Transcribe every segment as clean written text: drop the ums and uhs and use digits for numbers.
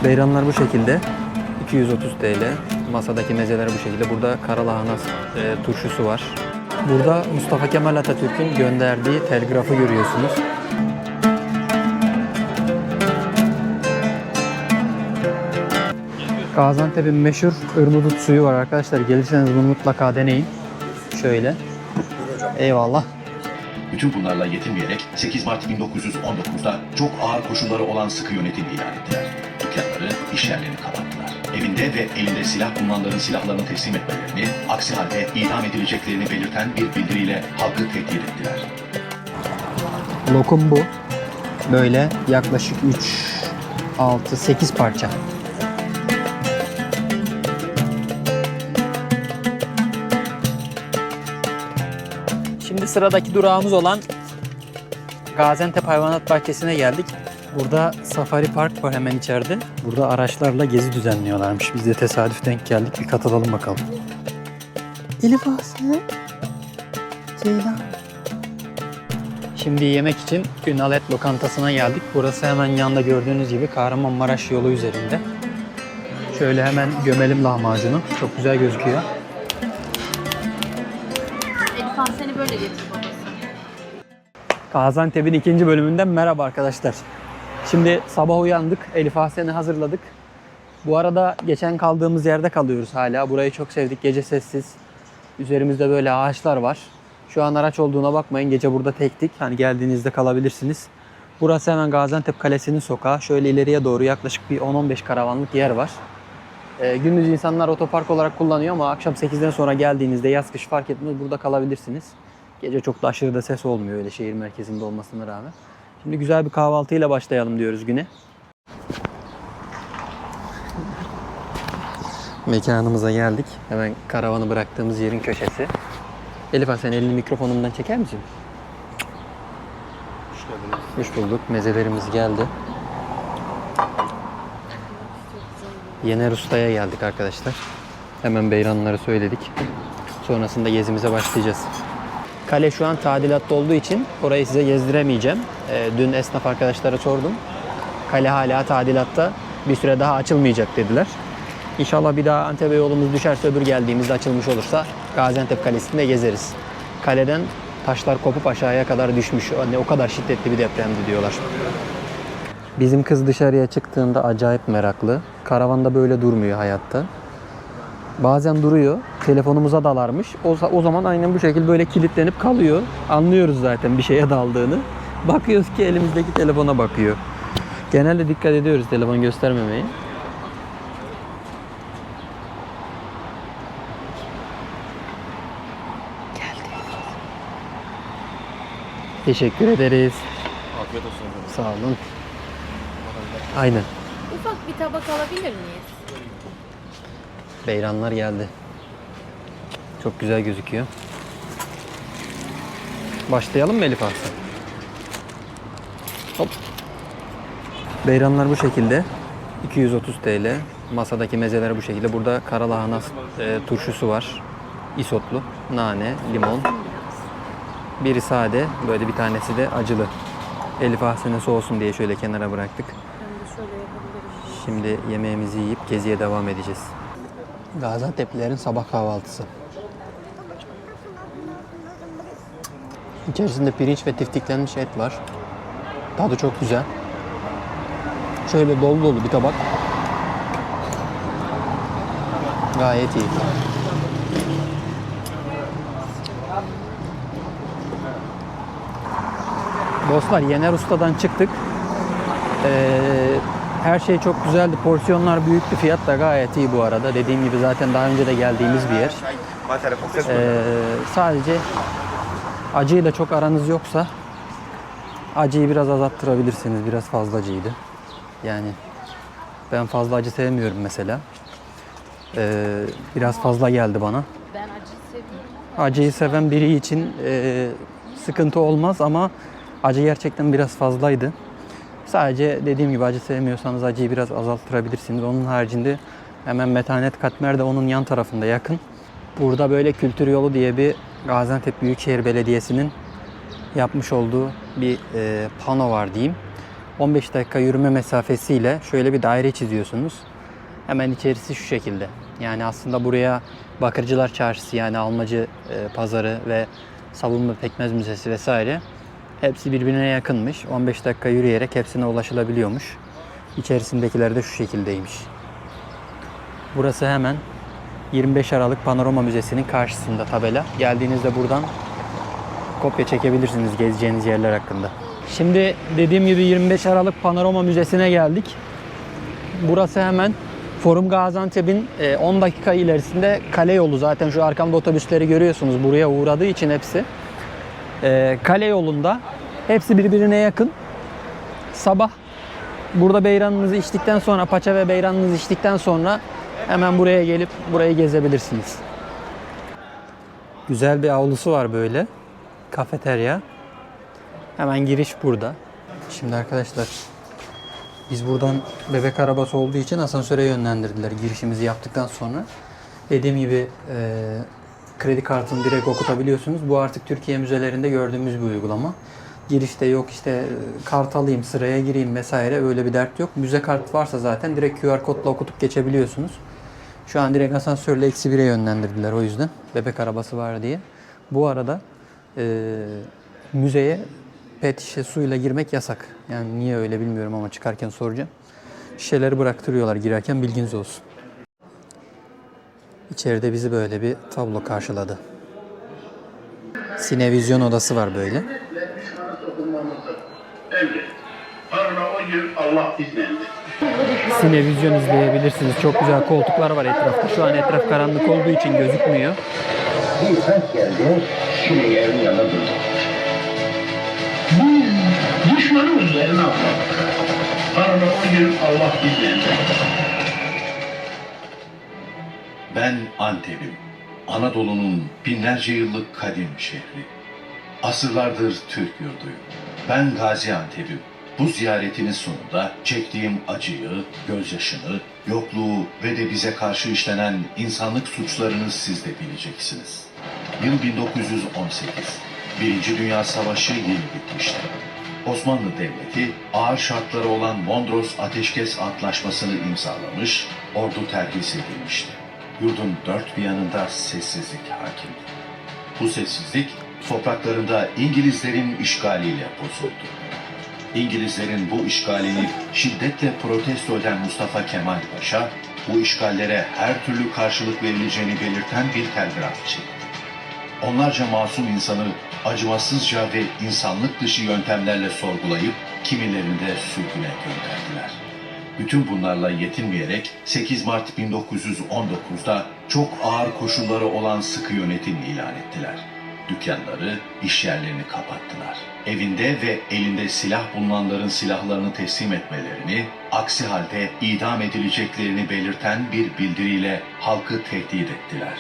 Beyranlar bu şekilde. 230 TL. Masadaki mezeler bu şekilde. Burada karalahana turşusu var. Burada Mustafa Kemal Atatürk'ün gönderdiği telgrafı görüyorsunuz. Gaziantep'in meşhur ırmıdut suyu var arkadaşlar. Gelirseniz bunu mutlaka deneyin. Şöyle. Eyvallah. Bütün bunlarla yetinmeyerek 8 Mart 1919'da çok ağır koşulları olan sıkı yönetim ilan ettiler. Dükkanları, iş yerlerini kapattılar. Evinde ve elinde silah bulunanların silahlarını teslim etmelerini, aksi halde idam edileceklerini belirten bir bildiriyle halkı tehdit ettiler. Lokum bu. Böyle yaklaşık 3, 6, 8 parça. Şimdi sıradaki durağımız olan Gaziantep Hayvanat Bahçesi'ne geldik. Burada Safari Park var hemen içeride. Burada araçlarla gezi düzenliyorlarmış. Biz de tesadüf denk geldik. Bir katılalım bakalım. Elif Aslı. Ceylan. Şimdi yemek için Ünal Et Lokantası'na geldik. Burası hemen yanında gördüğünüz gibi Kahramanmaraş yolu üzerinde. Şöyle hemen gömelim lahmacunu. Çok güzel gözüküyor. Elif seni böyle getir babası. Gaziantep'in 2. bölümünden merhaba arkadaşlar. Şimdi sabah uyandık. Elif Ahsen'i hazırladık. Bu arada geçen kaldığımız yerde kalıyoruz hala. Burayı çok sevdik. Gece sessiz. Üzerimizde böyle ağaçlar var. Şu an araç olduğuna bakmayın. Gece burada tektik. Hani geldiğinizde kalabilirsiniz. Burası hemen Gaziantep Kalesi'nin sokağı. Şöyle ileriye doğru yaklaşık bir 10-15 karavanlık yer var. Gündüz insanlar otopark olarak kullanıyor ama akşam 8'den sonra geldiğinizde yaz kış fark etmez burada kalabilirsiniz. Gece çok da aşırı da ses olmuyor öyle şehir merkezinde olmasına rağmen. Şimdi güzel bir kahvaltıyla başlayalım diyoruz güne. Mekanımıza geldik. Hemen karavanı bıraktığımız yerin köşesi. Elif sen elini mikrofonumdan çeker misin? Hoş bulduk. Mezelerimiz geldi. Yener Usta'ya geldik arkadaşlar. Hemen beyranları söyledik. Sonrasında gezimize başlayacağız. Kale şu an tadilatta olduğu için orayı size gezdiremeyeceğim. Dün esnaf arkadaşlara sordum. Kale hala tadilatta. Bir süre daha açılmayacak dediler. İnşallah bir daha Antep'e yolumuz düşerse öbür geldiğimizde açılmış olursa Gaziantep Kalesi'nde gezeriz. Kaleden taşlar kopup aşağıya kadar düşmüş. O kadar şiddetli bir depremdi diyorlar. Bizim kız dışarıya çıktığında acayip meraklı. Karavanda böyle durmuyor hayatta. Bazen duruyor. Telefonumuza dalarmış. O zaman aynen bu şekilde böyle kilitlenip kalıyor. Anlıyoruz zaten bir şeye daldığını. Bakıyoruz ki elimizdeki telefona bakıyor. Genelde dikkat ediyoruz telefon göstermemeye. Geldi. Teşekkür ederiz. Afiyet olsun efendim. Sağ olun. Aynen. Ufak bir tabak alabilir miyiz? Beyranlar geldi. Çok güzel gözüküyor. Başlayalım mı Elif Aslı? Hop. Beyranlar bu şekilde. 230 TL. Masadaki mezeler bu şekilde. Burada karalahana turşusu var. Isotlu. Nane, limon. Biri sade. Böyle bir tanesi de acılı. Elif Ahsen'e soğusun diye şöyle kenara bıraktık. Ben de şöyle yapabiliriz. Şimdi yemeğimizi yiyip geziye devam edeceğiz. Gaziantep'lilerin sabah kahvaltısı. İçerisinde pirinç ve tiftiklenmiş et var. Tadı çok güzel. Şöyle dolu dolu bir tabak. Gayet iyi. Dostlar Yener Usta'dan çıktık. Her şey çok güzeldi. Porsiyonlar büyüktü. Fiyat da gayet iyi bu arada. Dediğim gibi zaten daha önce de geldiğimiz bir yer. Sadece acıyla çok aranız yoksa acıyı biraz azalttırabilirsiniz. Biraz fazla acıydı. Yani ben fazla acı sevmiyorum mesela. Biraz fazla geldi bana. Ben acı seviyorum. Acıyı seven biri için sıkıntı olmaz ama acı gerçekten biraz fazlaydı. Sadece dediğim gibi acı sevmiyorsanız acıyı biraz azalttırabilirsiniz. Onun haricinde hemen Metanet Katmer de onun yan tarafında yakın. Burada böyle kültür yolu diye bir Gaziantep Büyükşehir Belediyesi'nin yapmış olduğu bir pano var diyeyim. 15 dakika yürüme mesafesiyle şöyle bir daire çiziyorsunuz. Hemen içerisi şu şekilde. Yani aslında buraya Bakırcılar Çarşısı, yani Almacı Pazarı ve Sabun ve Pekmez Müzesi vesaire hepsi birbirine yakınmış. 15 dakika yürüyerek hepsine ulaşılabiliyormuş. İçerisindekiler de şu şekildeymiş. Burası hemen 25 Aralık Panorama Müzesi'nin karşısında tabela. Geldiğinizde buradan kopya çekebilirsiniz gezeceğiniz yerler hakkında. Şimdi dediğim gibi 25 Aralık Panorama Müzesi'ne geldik. Burası hemen Forum Gaziantep'in 10 dakika ilerisinde Kale Yolu. Zaten şu arkamda otobüsleri görüyorsunuz. Buraya uğradığı için hepsi. Kale Yolu'nda. Hepsi birbirine yakın. Sabah burada beyranınızı içtikten sonra, paça ve beyranınızı içtikten sonra hemen buraya gelip burayı gezebilirsiniz. Güzel bir avlusu var böyle. Kafeterya. Hemen giriş burada. Şimdi arkadaşlar biz buradan bebek arabası olduğu için asansöre yönlendirdiler girişimizi yaptıktan sonra. Dediğim gibi kredi kartını direkt okutabiliyorsunuz. Bu artık Türkiye müzelerinde gördüğümüz bir uygulama. Girişte yok işte kart alayım, sıraya gireyim vesaire, öyle bir dert yok. Müze kartı varsa zaten direkt QR kodla okutup geçebiliyorsunuz. Şu an direkt asansörle -1'e yönlendirdiler, o yüzden bebek arabası var diye. Bu arada müzeye pet şişe suyla girmek yasak. Yani niye öyle bilmiyorum ama çıkarken soracağım. Şişeleri bıraktırıyorlar girerken, bilginiz olsun. İçeride bizi böyle bir tablo karşıladı. Sinevizyon odası var böyle. Sinevizyon izleyebilirsiniz. Çok güzel koltuklar var etrafta. Şu an etraf karanlık olduğu için gözükmüyor. Bir ses geldi, şimdi yerin yanına durdu. Düşmanın üzerine atmak. Arada o gün Allah izlendi. Ben Antep'im. Anadolu'nun binlerce yıllık kadim şehri. Asırlardır Türk yurduyum. Ben Gaziantep'im. Bu ziyaretinin sonunda çektiğim acıyı, gözyaşını, yokluğu ve de bize karşı işlenen insanlık suçlarını siz de bileceksiniz. Yıl 1918. Birinci Dünya Savaşı yeni bitmişti. Osmanlı Devleti ağır şartları olan Mondros Ateşkes Antlaşması'nı imzalamış, ordu terhis edilmişti. Yurdun dört bir yanında sessizlik hakimdi. Bu sessizlik topraklarında İngilizlerin işgaliyle bozuldu. İngilizlerin bu işgalini şiddetle protesto eden Mustafa Kemal Paşa, bu işgallere her türlü karşılık verileceğini belirten bir telgraf çekti. Onlarca masum insanı acımasızca ve insanlık dışı yöntemlerle sorgulayıp kimilerini de sürgüne gönderdiler. Bütün bunlarla yetinmeyerek 8 Mart 1919'da çok ağır koşulları olan sıkı yönetim ilan ettiler. Dükkanları, iş yerlerini kapattılar. Evinde ve elinde silah bulunanların silahlarını teslim etmelerini, aksi halde idam edileceklerini belirten bir bildiriyle halkı tehdit ettiler.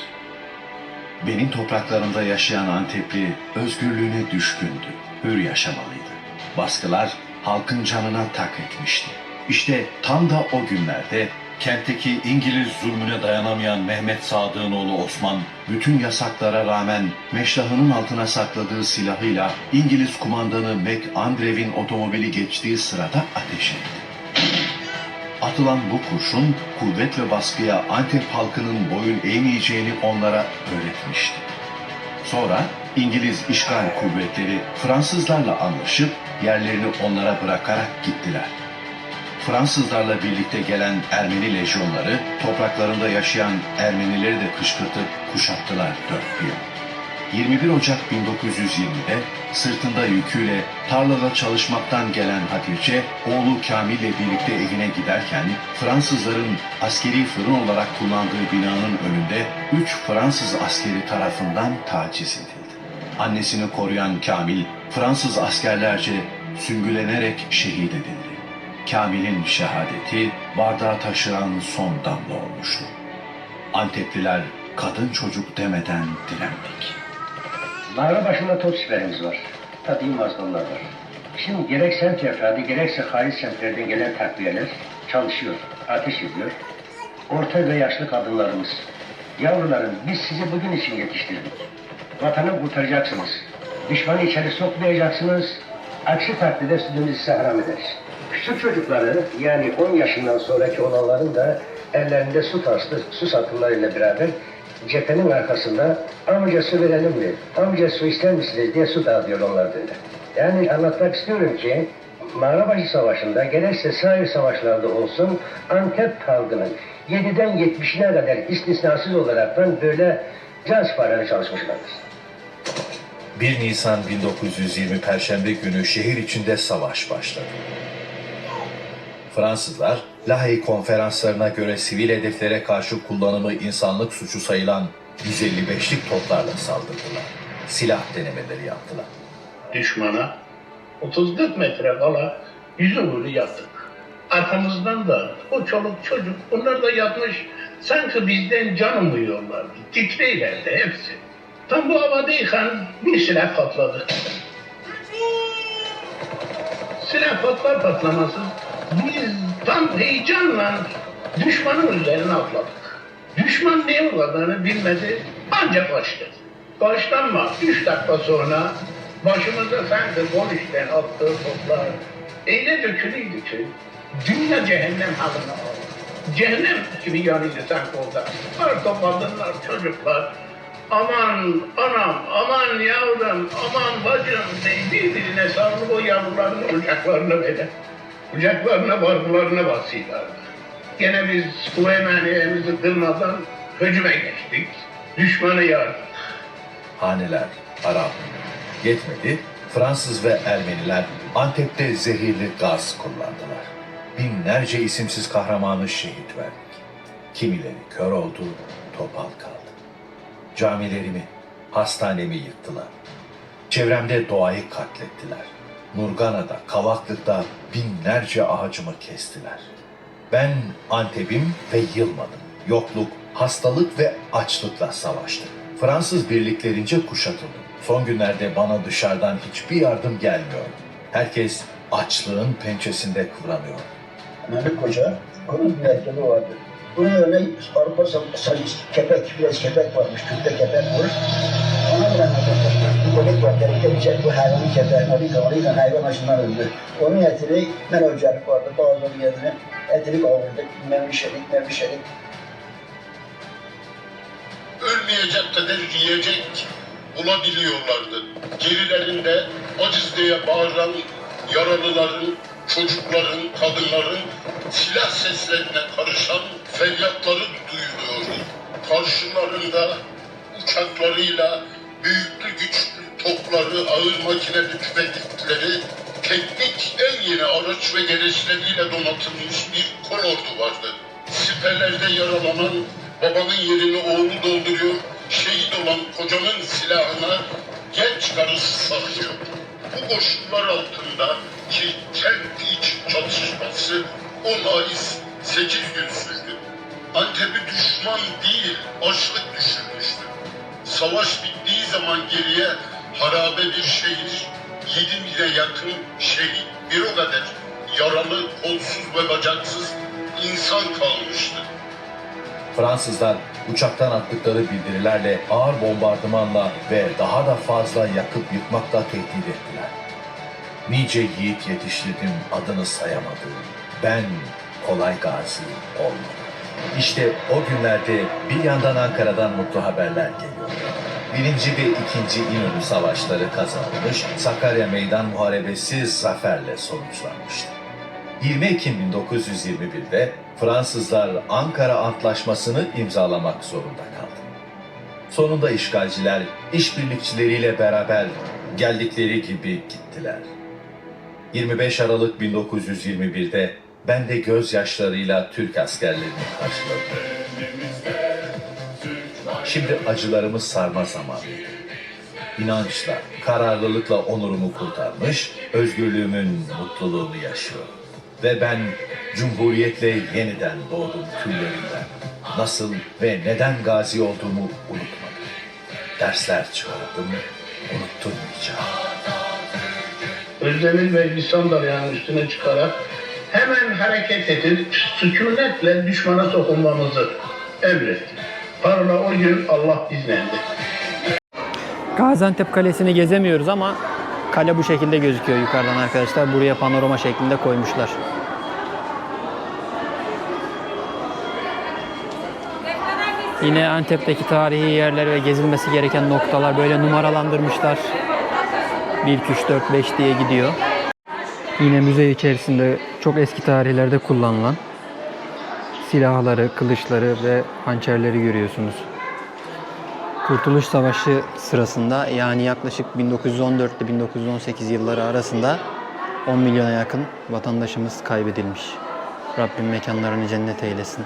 Benim topraklarımda yaşayan Antepli özgürlüğüne düşkündü, hür yaşamalıydı. Baskılar halkın canına tak etmişti. İşte tam da o günlerde kentteki İngiliz zulmüne dayanamayan Mehmet Sadık'ın oğlu Osman, bütün yasaklara rağmen meşrahının altına sakladığı silahıyla İngiliz kumandanı MacAndrew'in otomobili geçtiği sırada ateş etti. Atılan bu kurşun kuvvet ve baskıya Antep halkının boyun eğmeyeceğini onlara öğretmişti. Sonra İngiliz işgal kuvvetleri Fransızlarla anlaşıp yerlerini onlara bırakarak gittiler. Fransızlarla birlikte gelen Ermeni lejyonları topraklarında yaşayan Ermenileri de kışkırtıp kuşattılar dört bir yan. 21 Ocak 1920'de sırtında yüküyle tarlada çalışmaktan gelen Hatice, oğlu Kamil'le birlikte evine giderken Fransızların askeri fırın olarak kullandığı binanın önünde 3 Fransız askeri tarafından taciz edildi. Annesini koruyan Kamil, Fransız askerlerce süngülenerek şehit edildi. Kamil'in şehadeti bardağı taşıran son damla olmuştu. Antepliler kadın çocuk demeden direndik. Mağara başında top siperimiz var. Tabii mazlumlar var. Şimdi gerek semt efendi gerekse hariç semtlerden gelen takviyeler çalışıyor, ateş ediyor. Orta ve yaşlı kadınlarımız, yavrularım biz sizi bugün için yetiştirdik. Vatanı kurtaracaksınız. Düşmanı içeri sokmayacaksınız. Aksi takdirde sütümüzü size haram ederiz. Küçük çocukları yani 10 yaşından sonraki olanların da ellerinde su satırlarıyla beraber cephenin arkasında amca su verelim mi, amca su ister misiniz diye su dağıtıyor onlar böyle. Yani anlatmak istiyorum ki Mağarabaşı Savaşı'nda gerekse sair savaşlarda olsun Antep halkının 7'den 70'ine kadar istisnasız olaraktan böyle can siparişine çalışmışlardır. 1 Nisan 1920 Perşembe günü şehir içinde savaş başladı. Fransızlar, Lahey konferanslarına göre sivil hedeflere karşı kullanımı insanlık suçu sayılan 155'lik toplarla saldırdılar. Silah denemeleri yaptılar. Düşmana 34 metre kala yüzü vuru yattık. Arkamızdan da o çoluk çocuk onlar da yatmış sanki bizden can umuyorlardı. Titreylerdi hepsi. Tam bu havadayken bir silah patladı. Silah patlar patlaması biz tam heyecanla düşmanın üzerine atladık. Düşman ne olacağını bilmedi ancak kaçtı. Kaçtı ama 3 dakika sonra başımıza sanki konuşten attığı toplar öyle dökülüydü ki dünya cehennem haline aldı. Cehennem gibi yanıydı sanki orada. Var topladılar çocuklar. Aman anam, aman yavrum, aman bacım diye birbirine sarılıp o yavruların kucaklarına böyle. Kucaklarına, barbularına basıyorlardı. Gene biz bu emaniyemizi kırmadan hücuma geçtik. Düşmanı yardık. Haneler, Arap. Yetmedi, Fransız ve Ermeniler Antep'te zehirli gaz kullandılar. Binlerce isimsiz kahramanı şehit verdik. Kimileri kör oldu, topal kaldı. Camilerimi, hastanemi yıktılar. Çevremde doğayı katlettiler. Nurgana'da, Kavaklık'ta binlerce ağacımı kestiler. Ben Antep'im ve yılmadım. Yokluk, hastalık ve açlıkla savaştım. Fransız birliklerince kuşatıldım. Son günlerde bana dışarıdan hiçbir yardım gelmiyor. Herkes açlığın pençesinde kıvranıyor. Mehmet Koca, onun bir merkezi vardı. Bunun öyle Avrupa kepek, biraz kepek varmış, Türk'te kepek var. Ona bile bu köpek var, gerekirse bu hayvanın kepeğini bir kavalıyla hayvan aşından öldü. Onun etini, ben ocaklık vardı, bazıları yerine etini kavurduk, memişelik. Ölmeyecek kadar yiyecek bulabiliyorlardı. Gerilerinde aciz diye bağıran yaralıların, çocukların, kadınların silah seslerine karışan feryatları duyuluyordu. Karşılarında uçaklarıyla büyüklü güçlü topları, ağır makineli tüfekleri, teknik en yeni araç ve gereçleriyle donatılmış bir kolordu vardı. Siperlerde yaralanan babanın yerini oğlu dolduruyor, şehit olan kocanın silahına genç karısı sarıyor. Bu koşullar altında ki kent iç çatışması 10 ay 8 gün sürdü. Antep'i düşman değil, açlık düşürmüştü. Savaş bittiği zaman geriye harabe bir şehir, 7.000'e yakın şehit, bir o kadar yaralı, kolsuz ve bacaksız insan kalmıştı. Fransızlar uçaktan attıkları bildirilerle ağır bombardımanla ve daha da fazla yakıp yıkmakla tehdit ettiler. Nice yiğit yetiştirdim adını sayamadım. Ben kolay gazi olmadım. İşte o günlerde bir yandan Ankara'dan mutlu haberler geliyor. 1. ve 2. İnönü Savaşları kazanılmış, Sakarya Meydan Muharebesi zaferle sonuçlanmıştı. 20 Ekim 1921'de Fransızlar Ankara Antlaşması'nı imzalamak zorunda kaldı. Sonunda işgalciler işbirlikçileriyle beraber geldikleri gibi gittiler. 25 Aralık 1921'de ben de gözyaşlarıyla Türk askerlerini karşıladım. Şimdi acılarımı sarma zamanıydı. İnançla, kararlılıkla onurumu kurtarmış, özgürlüğümün mutluluğunu yaşıyorum. Ve ben Cumhuriyetle yeniden doğdum tüllerimden. Nasıl ve neden gazi olduğumu unutmadım. Dersler çıkardım, unutturmayacağım. Özdemir Bey bir sandalyenin üstüne çıkarak hemen hareket edip sükunetle düşmana sokulmamızı emretti. Parla o gün Allah bizlendi. Gaziantep Kalesi'ni gezemiyoruz ama Kale bu şekilde gözüküyor yukarıdan arkadaşlar. Buraya panorama şeklinde koymuşlar. Yine Antep'teki tarihi yerler ve gezilmesi gereken noktalar böyle numaralandırmışlar. 1, 2, 3, 4, 5 diye gidiyor. Yine müze içerisinde çok eski tarihlerde kullanılan silahları, kılıçları ve hançerleri görüyorsunuz. Kurtuluş Savaşı sırasında yani yaklaşık 1914 ile 1918 yılları arasında 10 milyona yakın vatandaşımız kaybedilmiş. Rabbim mekanlarını cennet eylesin.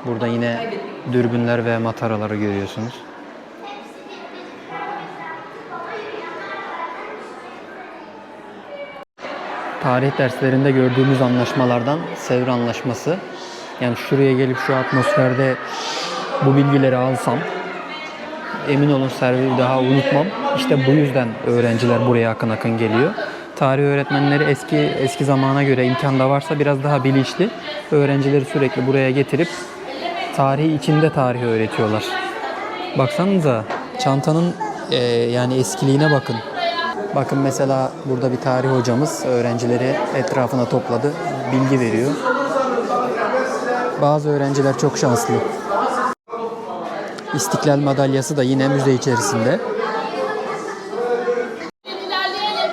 Burada yine dürbünler ve mataraları görüyorsunuz. Tarih derslerinde gördüğümüz anlaşmalardan Sevr Anlaşması. Yani şuraya gelip şu atmosferde bu bilgileri alsam emin olun Sevr'i daha unutmam. İşte bu yüzden öğrenciler buraya akın akın geliyor. Tarih öğretmenleri eski zamana göre imkan da varsa biraz daha bilinçli. Öğrencileri sürekli buraya getirip tarihi içinde tarih öğretiyorlar. Baksanıza çantanın yani eskiliğine bakın. Bakın mesela burada bir tarih hocamız öğrencileri etrafına topladı. Bilgi veriyor. Bazı öğrenciler çok şanslı. İstiklal madalyası da yine müze içerisinde.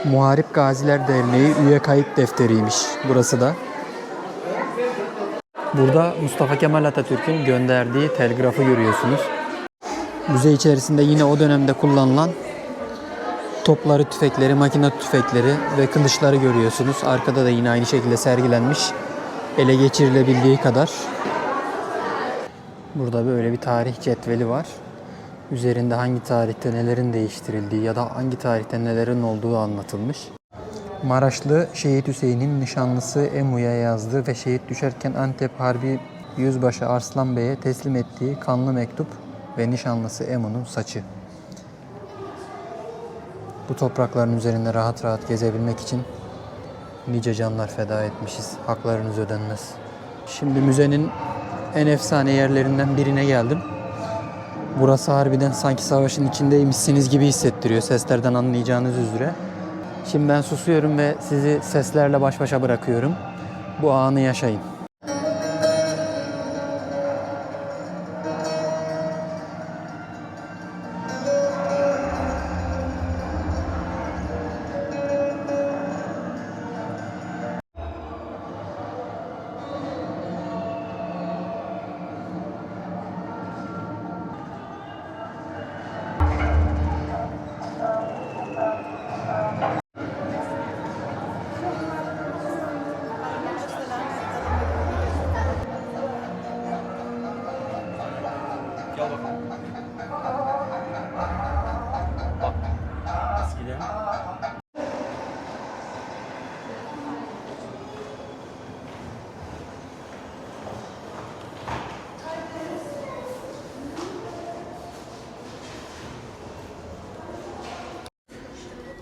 Muharip Gaziler Derneği üye kayıt defteriymiş burası da. Burada Mustafa Kemal Atatürk'ün gönderdiği telgrafı görüyorsunuz. Müze içerisinde yine o dönemde kullanılan topları, tüfekleri, makine tüfekleri ve kılıçları görüyorsunuz. Arkada da yine aynı şekilde sergilenmiş. Ele geçirilebildiği kadar. Burada böyle bir tarih cetveli var. Üzerinde hangi tarihte nelerin değiştirildiği ya da hangi tarihte nelerin olduğu anlatılmış. Maraşlı Şehit Hüseyin'in nişanlısı Emu'ya yazdığı ve şehit düşerken Antep Harbi Yüzbaşı Arslan Bey'e teslim ettiği kanlı mektup ve nişanlısı Emu'nun saçı. Bu toprakların üzerinde rahat rahat gezebilmek için nice canlar feda etmişiz. Haklarınız ödenmez. Şimdi müzenin en efsane yerlerinden birine geldim. Burası harbiden sanki savaşın içindeymişsiniz gibi hissettiriyor. Seslerden anlayacağınız üzere. Şimdi ben susuyorum ve sizi seslerle baş başa bırakıyorum. Bu anı yaşayın.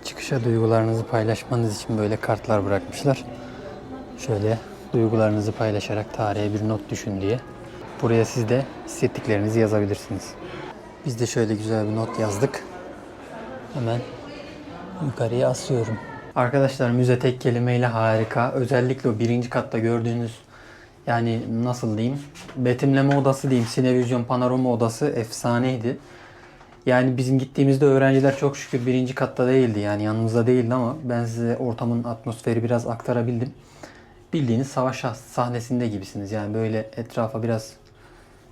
Çıkışa duygularınızı paylaşmanız için böyle kartlar bırakmışlar. Şöyle duygularınızı paylaşarak tarihe bir not düşün diye. Buraya siz de hissettiklerinizi yazabilirsiniz. Biz de şöyle güzel bir not yazdık. Hemen yukarıya asıyorum. Arkadaşlar müze tek kelimeyle harika. Özellikle o birinci katta gördüğünüz yani nasıl diyeyim betimleme odası diyeyim, sinevizyon panorama odası efsaneydi. Yani bizim gittiğimizde öğrenciler çok şükür birinci katta değildi yani yanımızda değildi ama ben size ortamın atmosferi biraz aktarabildim. Bildiğiniz savaş sahnesinde gibisiniz yani böyle etrafa biraz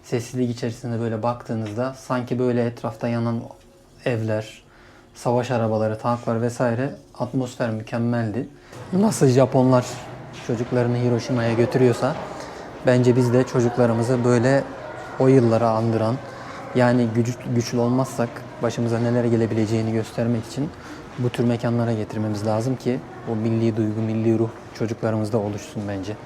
sessizlik içerisinde böyle baktığınızda sanki böyle etrafta yanan evler, savaş arabaları, tanklar vesaire atmosfer mükemmeldi. Nasıl Japonlar çocuklarını Hiroşima'ya götürüyorsa bence biz de çocuklarımızı böyle o yıllara andıran yani güçlü olmazsak başımıza neler gelebileceğini göstermek için bu tür mekanlara getirmemiz lazım ki o milli duygu, milli ruh çocuklarımızda oluşsun bence.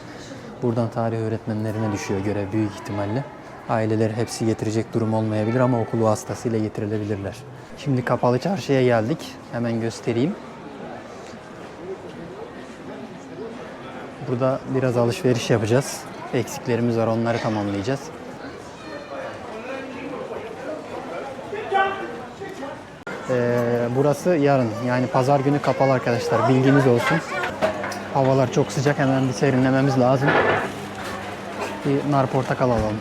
Buradan tarih öğretmenlerine düşüyor görev büyük ihtimalle. Aileler hepsi getirecek durum olmayabilir ama okul vasıtasıyla getirilebilirler. Şimdi Kapalı Çarşı'ya geldik. Hemen göstereyim. Burada biraz alışveriş yapacağız. Eksiklerimiz var, onları tamamlayacağız. Burası yarın. Yani pazar günü kapalı arkadaşlar. Bilginiz olsun. Havalar çok sıcak. Hemen bir serinlememiz lazım. Bir nar portakal alalım.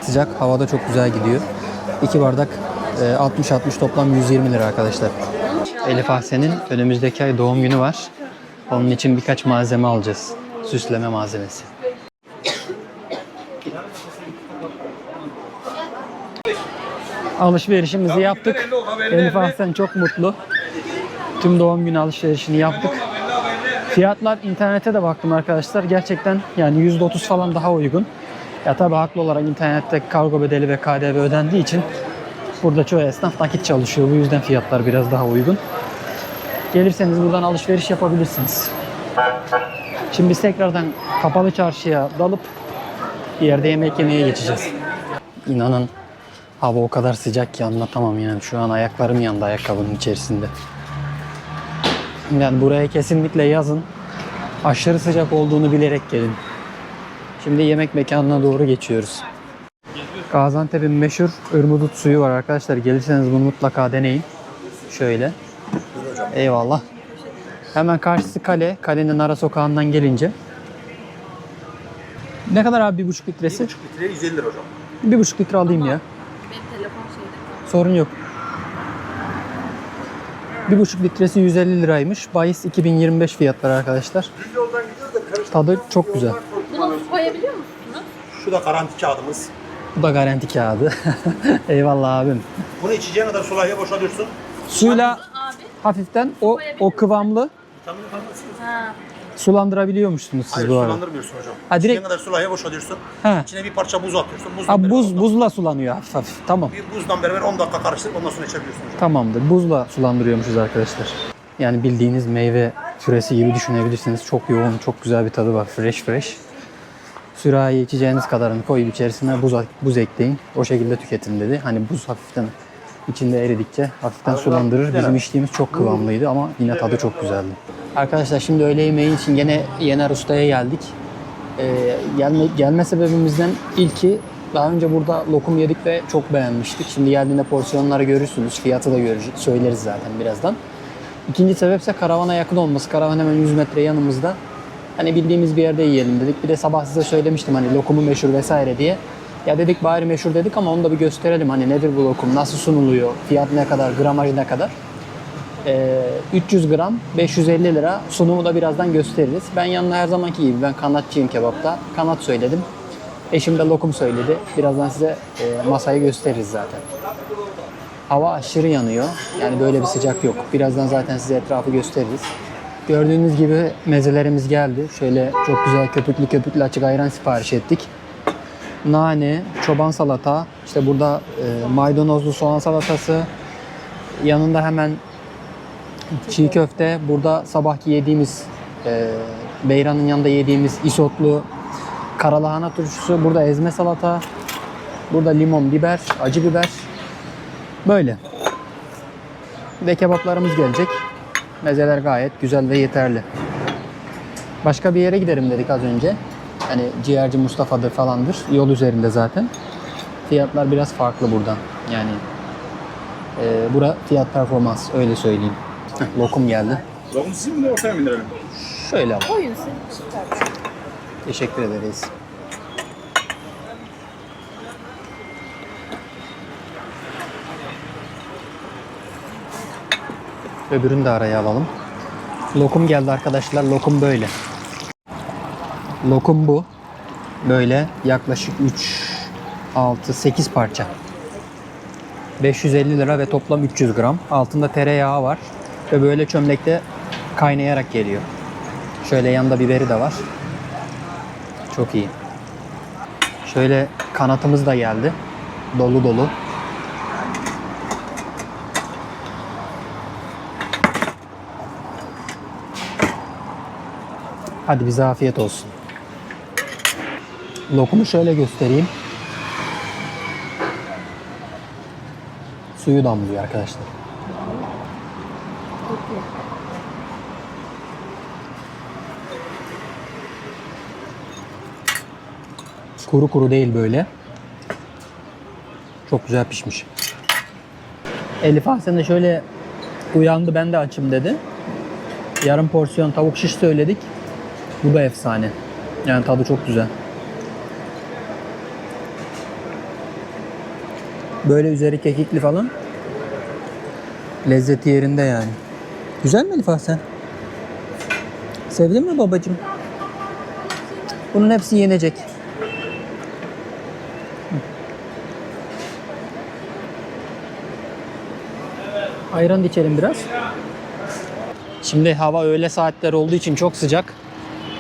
Sıcak. Havada çok güzel gidiyor. 2 bardak 60-60 toplam 120 lira arkadaşlar. Elif Ahsen'in önümüzdeki ay doğum günü var. Onun için birkaç malzeme alacağız. Süsleme malzemesi. Alışverişimizi yaptık. Elif Ahsen çok mutlu. Tüm doğum günü alışverişini yaptık. Fiyatlar, internete de baktım arkadaşlar. Gerçekten yani %30 falan daha uygun. Ya tabii haklı olarak internette kargo bedeli ve KDV ödendiği için burada çoğu esnaf nakit çalışıyor. Bu yüzden fiyatlar biraz daha uygun. Gelirseniz buradan alışveriş yapabilirsiniz. Şimdi biz tekrardan kapalı çarşıya dalıp bir yerde yemek yemeye geçeceğiz. İnanın hava o kadar sıcak ki anlatamam yani. Şu an ayaklarım yandı ayakkabının içerisinde. Yani buraya kesinlikle yazın. Aşırı sıcak olduğunu bilerek gelin. Şimdi yemek mekanına doğru geçiyoruz. Gaziantep'in meşhur ırmudut suyu var arkadaşlar. Gelirseniz bunu mutlaka deneyin. Şöyle. Eyvallah. Hemen karşısı kale. Kalenin ara sokağından gelince. Ne kadar abi 1,5 litresi? 1,5 litreye 150 lira hocam. 1,5 litre alayım ya. Benim telefon şeyde. Sorun yok. 1,5 litresi 150 liraymış. Bahis 2025 fiyatları arkadaşlar. Tadı çok güzel. Bunu su koyabiliyor musunuz? Şu da garanti kağıdımız. Bu da garanti kağıdı. Eyvallah abim. Bunu içeceğin kadar sulaya boşalıyorsun. Suyla Abi. hafiften o kıvamlı Tamam. Ha. sulandırabiliyormuşsunuz siz Hayır, bu arada. sulandırmıyorsun hocam. Ha, direkt- İçeceğin kadar sulaya boşalıyorsun. He. İçine bir parça buz atıyorsun. Ha, beraber ondan- buzla sulanıyor hafif hafif. Tamam. Bir buzdan beraber 10 dakika karıştırıp ondan sonra içebiliyorsun hocam. Tamamdır. Buzla sulandırıyormuşuz arkadaşlar. Yani bildiğiniz meyve püresi gibi düşünebilirsiniz. Çok yoğun, çok güzel bir tadı var. Fresh. Sürahi içeceğiniz kadarını koyup içerisine buz ekleyin. O şekilde tüketin dedi. Hani buz hafiften içinde eridikçe hafiften sulandırır. Bizim içtiğimiz çok kıvamlıydı ama yine tadı çok güzeldi. Arkadaşlar şimdi öğle yemeği için gene Yener Usta'ya geldik. Gelme sebebimizden ilki daha önce burada lokum yedik ve çok beğenmiştik. Şimdi geldiğinde porsiyonları görürsünüz. Fiyatı da söyleriz zaten birazdan. İkinci sebepse karavana yakın olması. Karavan hemen 100 metre yanımızda. Hani bildiğimiz bir yerde yiyelim dedik. Bir de sabah size söylemiştim hani lokumu meşhur vesaire diye. Ya dedik bari meşhur dedik ama onu da bir gösterelim. Hani nedir bu lokum, nasıl sunuluyor, fiyat ne kadar, gramajı ne kadar. 300 gram 550 lira. Sunumu da birazdan gösteririz. Ben yanına her zamanki gibi ben kanatçıyım kebapta. Kanat söyledim. Eşim de lokum söyledi. Birazdan size masayı gösteririz zaten. Hava aşırı yanıyor. Yani böyle bir sıcak yok. Birazdan zaten size etrafı gösteririz. Gördüğünüz gibi mezelerimiz geldi. Şöyle çok güzel köpüklü açık ayran sipariş ettik. Nane, çoban salata, işte burada maydanozlu soğan salatası. Yanında hemen çiğ köfte. Burada sabahki yediğimiz beyranın yanında yediğimiz isotlu karalahana turşusu. Burada ezme salata. Burada limon, biber, acı biber. Böyle. Ve kebaplarımız gelecek. Mezeler gayet güzel ve yeterli. Başka bir yere gidelim dedik az önce. Hani ciğerci Mustafa'dır falandır. Yol üzerinde zaten. Fiyatlar biraz farklı buradan. Yani bura fiyat performans öyle söyleyeyim. Lokum geldi. Lokum sizin mi de ortaya mı indirelim? Şöyle al. Koyun siz. Teşekkür ederiz. Öbürünü de araya alalım. Lokum geldi arkadaşlar. Lokum böyle. Lokum bu. Böyle yaklaşık 3, 6, 8 parça. 550 lira ve toplam 300 gram. Altında tereyağı var. Ve böyle çömlekte kaynayarak geliyor. Şöyle yanında biberi de var. Çok iyi. Şöyle kanatımız da geldi. Dolu dolu. Hadi bize afiyet olsun. Lokumu şöyle göstereyim. Suyu damlıyor arkadaşlar. Kuru kuru değil böyle. Çok güzel pişmiş. Elif Ahsen de şöyle uyandı, ben de açım dedi. Yarım porsiyon tavuk şiş söyledik. Bu da efsane. Yani tadı çok güzel. Böyle üzeri kekikli falan. Lezzeti yerinde yani. Güzel mi Elif Ahsen? Sevdin mi babacığım? Bunun hepsi yenecek. Ayran içelim biraz. Şimdi hava öğle saatleri olduğu için çok sıcak.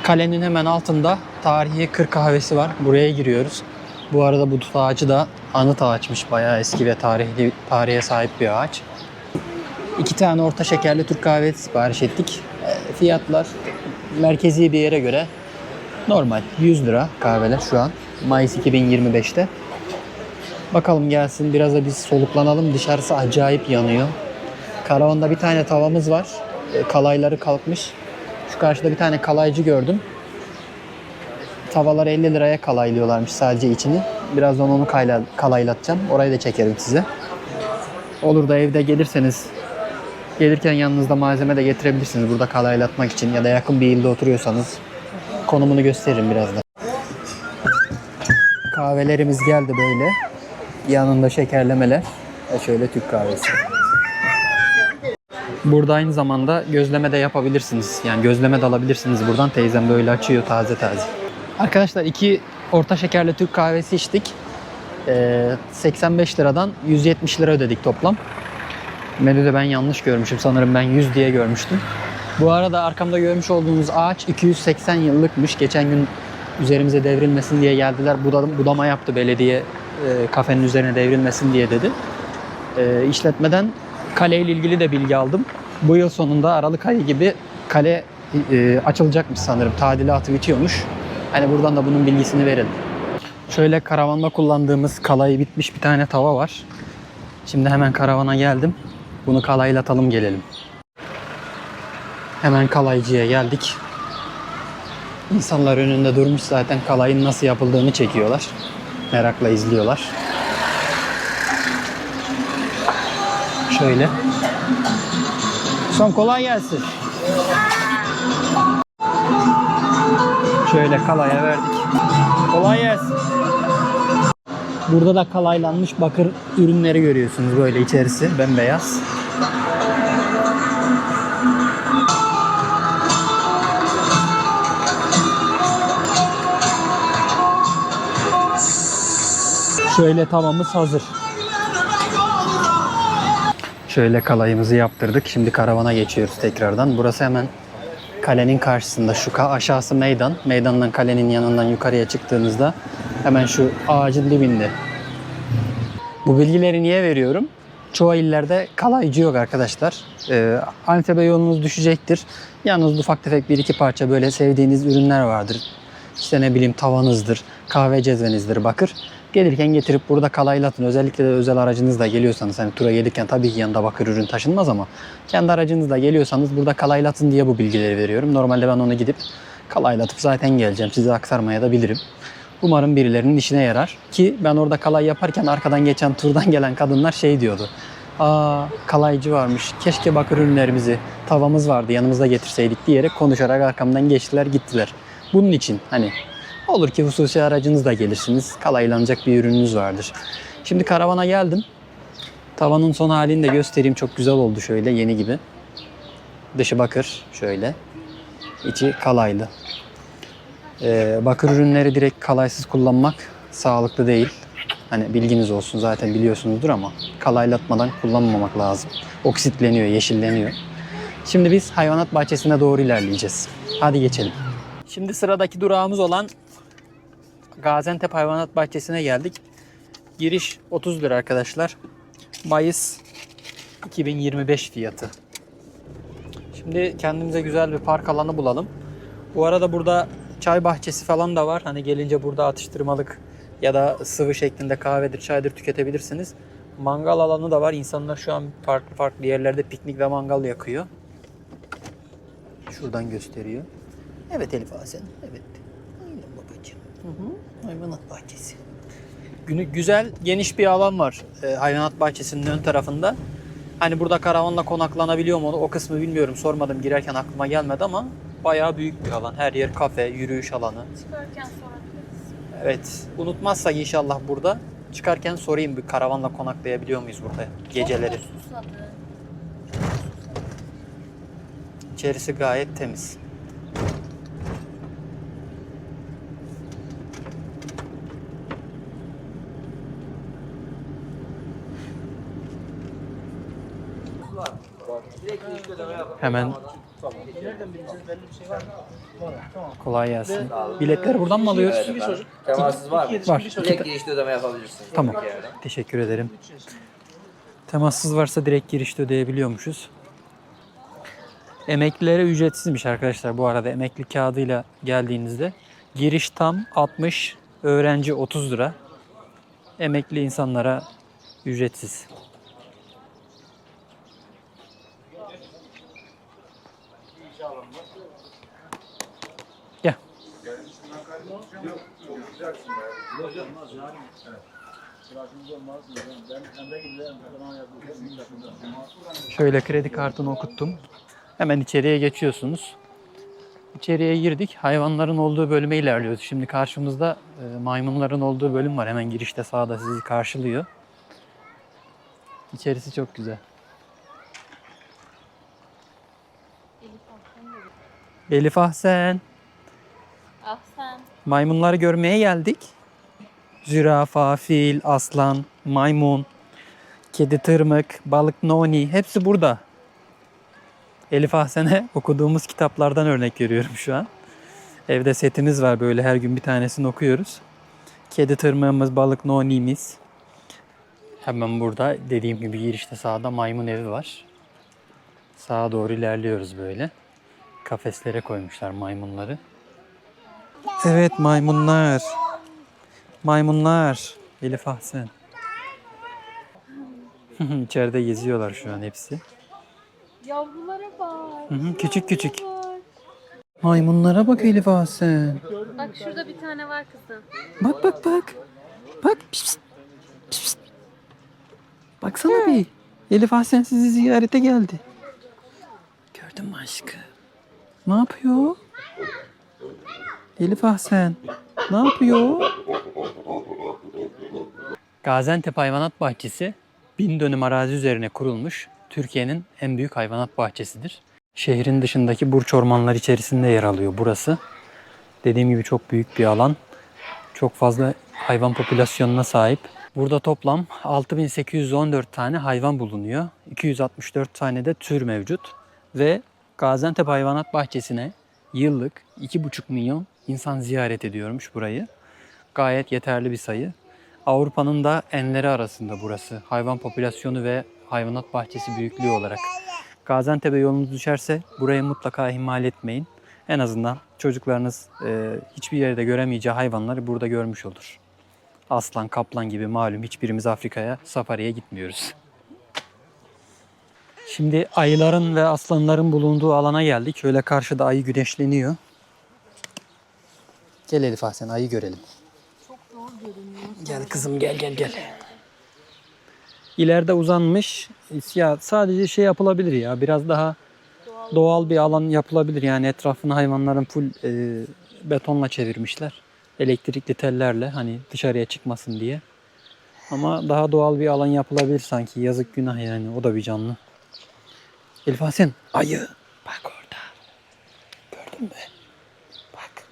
Kalenin hemen altında tarihi kır kahvesi var. Buraya giriyoruz. Bu arada bu tut ağacı da anıt ağaçmış. Bayağı eski ve tarihe sahip bir ağaç. 2 tane orta şekerli Türk kahvesi sipariş ettik. Fiyatlar merkezi bir yere göre normal. 100 lira kahveler şu an. Mayıs 2025'te. Bakalım gelsin, biraz da biz soluklanalım. Dışarısı acayip yanıyor. Karavanda bir tane tavamız var. Kalayları kalkmış. Şu karşıda bir tane kalaycı gördüm. Tavaları 50 liraya kalaylıyorlarmış sadece içini. Birazdan onu kalaylatacağım. Orayı da çekerim size. Olur da evde gelirseniz, gelirken yanınızda malzeme de getirebilirsiniz burada kalaylatmak için, ya da yakın bir ilde oturuyorsanız konumunu gösteririm birazdan. Kahvelerimiz geldi böyle. Yanında şekerlemeler ve şöyle Türk kahvesi. Burada aynı zamanda gözleme de yapabilirsiniz. Yani gözleme de alabilirsiniz buradan. Teyzem böyle açıyor taze taze. Arkadaşlar 2 orta şekerli Türk kahvesi içtik. 85 liradan 170 lira ödedik toplam. Menüde ben yanlış görmüşüm. Sanırım ben 100 diye görmüştüm. Bu arada arkamda görmüş olduğunuz ağaç 280 yıllıkmış. Geçen gün üzerimize devrilmesin diye geldiler. Budama yaptı belediye, kafenin üzerine devrilmesin diye dedi. İşletmeden kaleyle ilgili de bilgi aldım. Bu yıl sonunda Aralık ayı gibi kale açılacakmış sanırım. Tadilatı bitiyormuş. Hani buradan da bunun bilgisini verelim. Şöyle karavanda kullandığımız kalayı bitmiş bir tane tava var. Şimdi hemen karavana geldim. Bunu kalaylatalım gelelim. Hemen kalaycıya geldik. İnsanlar önünde durmuş zaten, kalayın nasıl yapıldığını çekiyorlar. Merakla izliyorlar. Şöyle. Son kolay gelsin. Şöyle kalaya verdik. Kolay gelsin. Burada da kalaylanmış bakır ürünleri görüyorsunuz, böyle içerisi bembeyaz. Şöyle tavamız hazır. Şöyle kalayımızı yaptırdık. Şimdi karavana geçiyoruz tekrardan. Burası hemen kalenin karşısında. Şu aşağısı meydan. Meydandan kalenin yanından yukarıya çıktığınızda hemen şu ağacın dibinde. Bu bilgileri niye veriyorum? Çoğu illerde kalaycı yok arkadaşlar. Antep'e yolunuz düşecektir. Yalnız ufak tefek bir iki parça böyle sevdiğiniz ürünler vardır. İşte ne bileyim tavanızdır, kahve cezvenizdir, bakır. Gelirken getirip burada kalaylatın. Özellikle de özel aracınızla geliyorsanız, hani tura gelirken tabii ki yanında bakır ürün taşınmaz ama kendi aracınızla geliyorsanız burada kalaylatın diye bu bilgileri veriyorum. Normalde ben onu gidip kalaylatıp zaten geleceğim. Size aktarmaya da bilirim. Umarım birilerinin işine yarar. Ki ben orada kalay yaparken arkadan geçen turdan gelen kadınlar şey diyordu. Aa, kalaycı varmış. Keşke bakır ürünlerimizi, tavamız vardı yanımızda getirseydik diyerek konuşarak arkamdan geçtiler gittiler. Bunun için hani olur ki hususi aracınızla gelirsiniz. Kalaylanacak bir ürününüz vardır. Şimdi karavana geldim. Tavanın son halini de göstereyim. Çok güzel oldu şöyle, yeni gibi. Dışı bakır şöyle. İçi kalaylı. Bakır ürünleri direkt kalaysız kullanmak sağlıklı değil. Hani bilginiz olsun, zaten biliyorsunuzdur ama kalaylatmadan kullanmamak lazım. Oksitleniyor, yeşilleniyor. Şimdi biz hayvanat bahçesine doğru ilerleyeceğiz. Hadi geçelim. Şimdi sıradaki durağımız olan Gaziantep Hayvanat Bahçesi'ne geldik. Giriş 30 lira arkadaşlar. Mayıs 2025 fiyatı. Şimdi kendimize güzel bir park alanı bulalım. Bu arada burada çay bahçesi falan da var. Hani gelince burada atıştırmalık ya da sıvı şeklinde kahvedir, çaydır tüketebilirsiniz. Mangal alanı da var. İnsanlar şu an farklı farklı yerlerde piknik ve mangal yakıyor. Şuradan gösteriyor. Evet Elif Asen, evet. Aynen babacığım. anneciğim. Hayvanat bahçesi. Güzel, geniş bir alan var hayvanat bahçesinin ön tarafında. Hani burada karavanla konaklanabiliyor mu o kısmı bilmiyorum. Sormadım, girerken aklıma gelmedi ama bayağı büyük bir alan. Her yer kafe, yürüyüş alanı. Çıkarken sorabiliriz. Evet, unutmazsak inşallah burada çıkarken sorayım, bir karavanla konaklayabiliyor muyuz burada geceleri. Çok da susadı. İçerisi gayet temiz. Hemen kolay gelsin. Biletleri buradan mı alıyoruz? Temassız var mı? Var. Direkt girişte ödeme yapabilirsiniz. Tamam. Buradaki yerden. Teşekkür ederim. Temassız varsa direkt girişte ödeyebiliyormuşuz. Emeklilere ücretsizmiş arkadaşlar. Bu arada emekli kağıdıyla geldiğinizde giriş tam 60, öğrenci 30 lira. Emekli insanlara ücretsiz. Gel. Şöyle kredi kartını okuttum. Hemen içeriye geçiyorsunuz. İçeriye girdik. Hayvanların olduğu bölüme ilerliyoruz. Şimdi karşımızda maymunların olduğu bölüm var. Hemen girişte sağda sizi karşılıyor. İçerisi çok güzel. Elif Ahsen. Ah sen. Maymunları görmeye geldik. Zürafa, fil, aslan, maymun, kedi tırmık, balık noni hepsi burada. Elif Ahsen'e okuduğumuz kitaplardan örnek veriyorum şu an. Evde setimiz var, böyle her gün bir tanesini okuyoruz. Kedi tırmığımız, balık noni'miz. Hemen burada dediğim gibi girişte sağda maymun evi var. Sağa doğru ilerliyoruz böyle. Kafeslere koymuşlar maymunları. Evet maymunlar. Maymunlar. Elif Ahsen. İçeride geziyorlar şu an hepsi. Yavrulara bak. Küçük küçük. Var. Maymunlara bak Elif Ahsen. Bak şurada bir tane var kızım. Bak bak bak. Bak. Pişt, pişt. Baksana bir. Elif Ahsen sizi ziyarete geldi. Gördün mü aşkım? Ne yapıyor? Elif Ahsen. Ne yapıyor? Gaziantep Hayvanat Bahçesi 1000 dönüm arazi üzerine kurulmuş Türkiye'nin en büyük hayvanat bahçesidir. Şehrin dışındaki burç ormanlar içerisinde yer alıyor burası. Dediğim gibi çok büyük bir alan. Çok fazla hayvan popülasyonuna sahip. Burada toplam 6814 tane hayvan bulunuyor. 264 tane de tür mevcut. Ve Gaziantep Hayvanat Bahçesi'ne yıllık 2,5 milyon insan ziyaret ediyormuş burayı. Gayet yeterli bir sayı. Avrupa'nın da enleri arasında burası. Hayvan popülasyonu ve hayvanat bahçesi büyüklüğü olarak. Gaziantep'e yolunuz düşerse burayı mutlaka ihmal etmeyin. En azından çocuklarınız hiçbir yerde göremeyeceği hayvanları burada görmüş olur. Aslan, kaplan gibi malum hiçbirimiz Afrika'ya, safariye gitmiyoruz. Şimdi ayıların ve aslanların bulunduğu alana geldik. Şöyle karşıda ayı güneşleniyor. Gel Elif Ahsen, ayı görelim. Çok zor görünüyor. Gel kızım, gel gel gel. İleride uzanmış. Ya sadece şey yapılabilir ya, biraz daha doğal bir alan yapılabilir. Yani etrafını hayvanların full betonla çevirmişler. Elektrikli tellerle, hani dışarıya çıkmasın diye. Ama daha doğal bir alan yapılabilir sanki. Yazık, günah yani. O da bir canlı. Elif Ahsen, ayı. Bak orada. Gördün mü? Bak.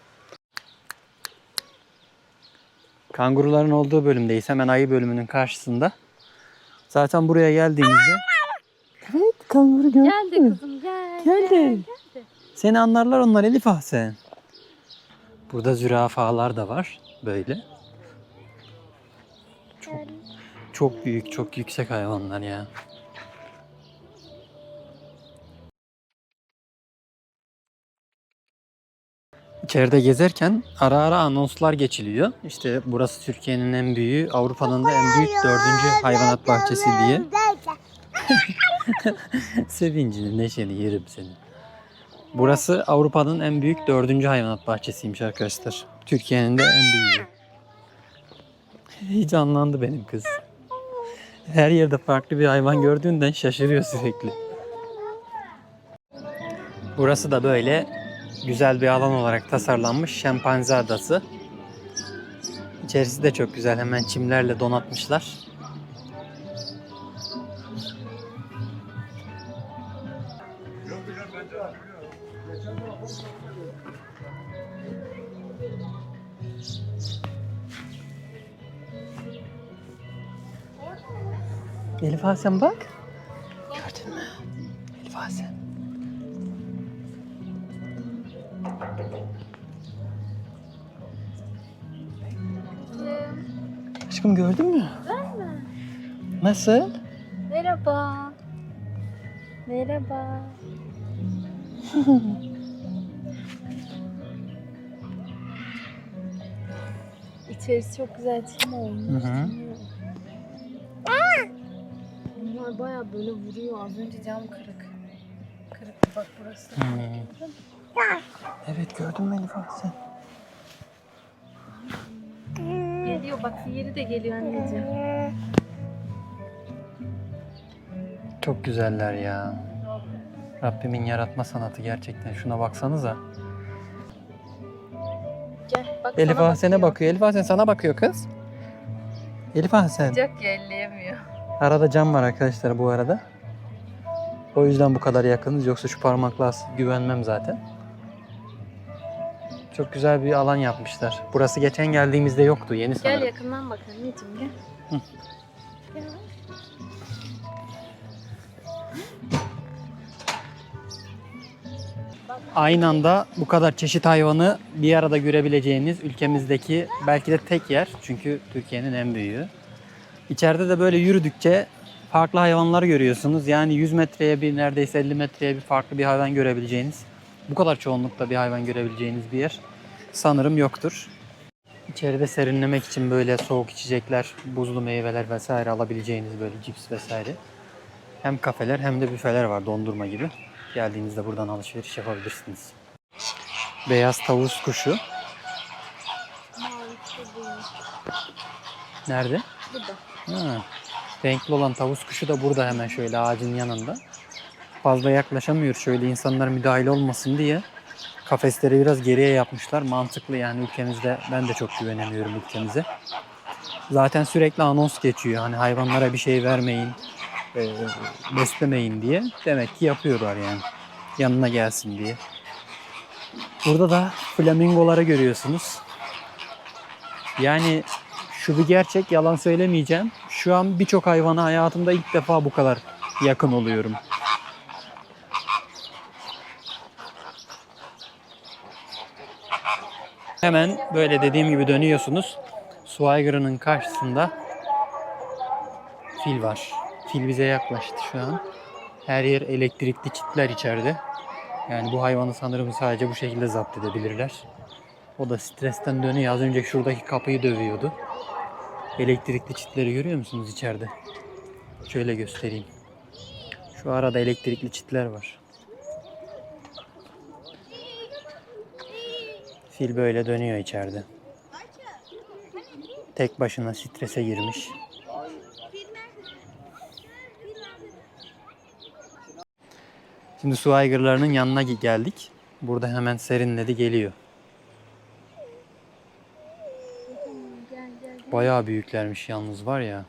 Kanguruların olduğu bölümdeyiz. Hemen ayı bölümünün karşısında. Zaten buraya geldiğimizde... Evet, kanguru gördün Gel de mü? kızım gel. Gel de. Gel de. Seni anlarlar onlar Elif Ahsen. Burada zürafalar da var. Böyle. Çok büyük, çok yüksek hayvanlar ya. İçeride gezerken ara ara anonslar geçiliyor. İşte burası Türkiye'nin en büyüğü, Avrupa'nın da en büyük 4. hayvanat bahçesi diye. Sevincini, neşeni yerim seni. Burası Avrupa'nın en büyük 4. hayvanat bahçesiymiş arkadaşlar. Türkiye'nin de en büyüğü. Heyecanlandı benim kız. Her yerde farklı bir hayvan gördüğünden şaşırıyor sürekli. Burası da böyle güzel bir alan olarak tasarlanmış şempanze adası. İçerisi de çok güzel. Hemen çimlerle donatmışlar. Elif Hasan bak. Gördün mü? Elif Hasan. Aşkım gördün mü? Ben mi? Nasıl? Merhaba. Merhaba. İçerisi çok güzel çim olmuş. Hı hı. Bunlar bayağı böyle vuruyor. Az önce cam kırık. Kırık bak burası. Evet gördün mü Elif Hasan? Geliyor bak diğeri de geliyor anneciğim. Çok güzeller ya. Rabbimin yaratma sanatı gerçekten. Şuna baksanıza. Gel bak Elif sana Hasan'a bakıyor. Elif Hasan sana bakıyor kız. Elif Hasan. Sıcak ya elleyemiyor. Arada cam var arkadaşlar bu arada. O yüzden bu kadar yakınız. Yoksa şu parmakla güvenmem zaten. Çok güzel bir alan yapmışlar. Burası geçen geldiğimizde yoktu. Yeni sanırım. Gel yakından bak anneciğim gel. Gel. Aynı anda bu kadar çeşit hayvanı bir arada görebileceğiniz ülkemizdeki belki de tek yer. Çünkü Türkiye'nin en büyüğü. İçeride de böyle yürüdükçe farklı hayvanlar görüyorsunuz. Yani 100 metreye bir neredeyse 50 metreye bir farklı bir hayvan görebileceğiniz, bu kadar çoğunlukta bir hayvan görebileceğiniz bir yer sanırım yoktur. İçeride serinlemek için böyle soğuk içecekler, buzlu meyveler vesaire alabileceğiniz böyle cips vesaire. Hem kafeler hem de büfeler var dondurma gibi. Geldiğinizde buradan alışveriş yapabilirsiniz. Beyaz tavus kuşu. Nerede? Burada. Ha. Renkli olan tavus kuşu da burada hemen şöyle ağacın yanında. Fazla yaklaşamıyor şöyle insanlar müdahale olmasın diye. Kafesleri biraz geriye yapmışlar. Mantıklı yani ülkemizde ben de çok güvenemiyorum ülkemize. Zaten sürekli anons geçiyor. Hani hayvanlara bir şey vermeyin, beslemeyin diye. Demek ki yapıyorlar yani. Yanına gelsin diye. Burada da flamingoları görüyorsunuz. Yani şu bir gerçek, yalan söylemeyeceğim. Şu an birçok hayvana hayatımda ilk defa bu kadar yakın oluyorum. Hemen böyle dediğim gibi dönüyorsunuz. Su aygırının karşısında fil var. Fil bize yaklaştı şu an. Her yer elektrikli çitler içeride. Yani bu hayvanı sanırım sadece bu şekilde zapt edebilirler. O da stresten dönüyor. Az önce şuradaki kapıyı dövüyordu. Elektrikli çitleri görüyor musunuz içeride? Şöyle göstereyim. Şu arada elektrikli çitler var. Fil böyle dönüyor içeride. Tek başına strese girmiş. Şimdi su aygırlarının yanına geldik. Burada hemen serinledi geliyor. Bayağı büyüklermiş yalnız var ya.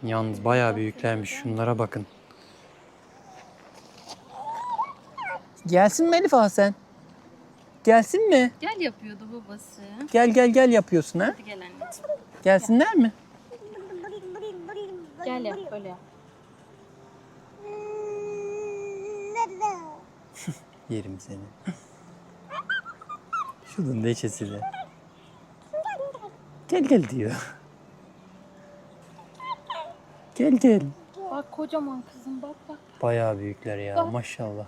Yalnız bayağı büyüklermiş. Şunlara bakın. Gelsin mi Elif Hasan? Gelsin mi? Gel yapıyordu babası. Gel gel gel yapıyorsun ha? Hadi gel anneciğim. Gelsinler mi? Gel yap öyle yap. Yerim seni. Şunun neşesi de. Gel gel diyor. Gel gel. Bak kocaman kızım bak bak. Bayağı büyükler ya maşallah.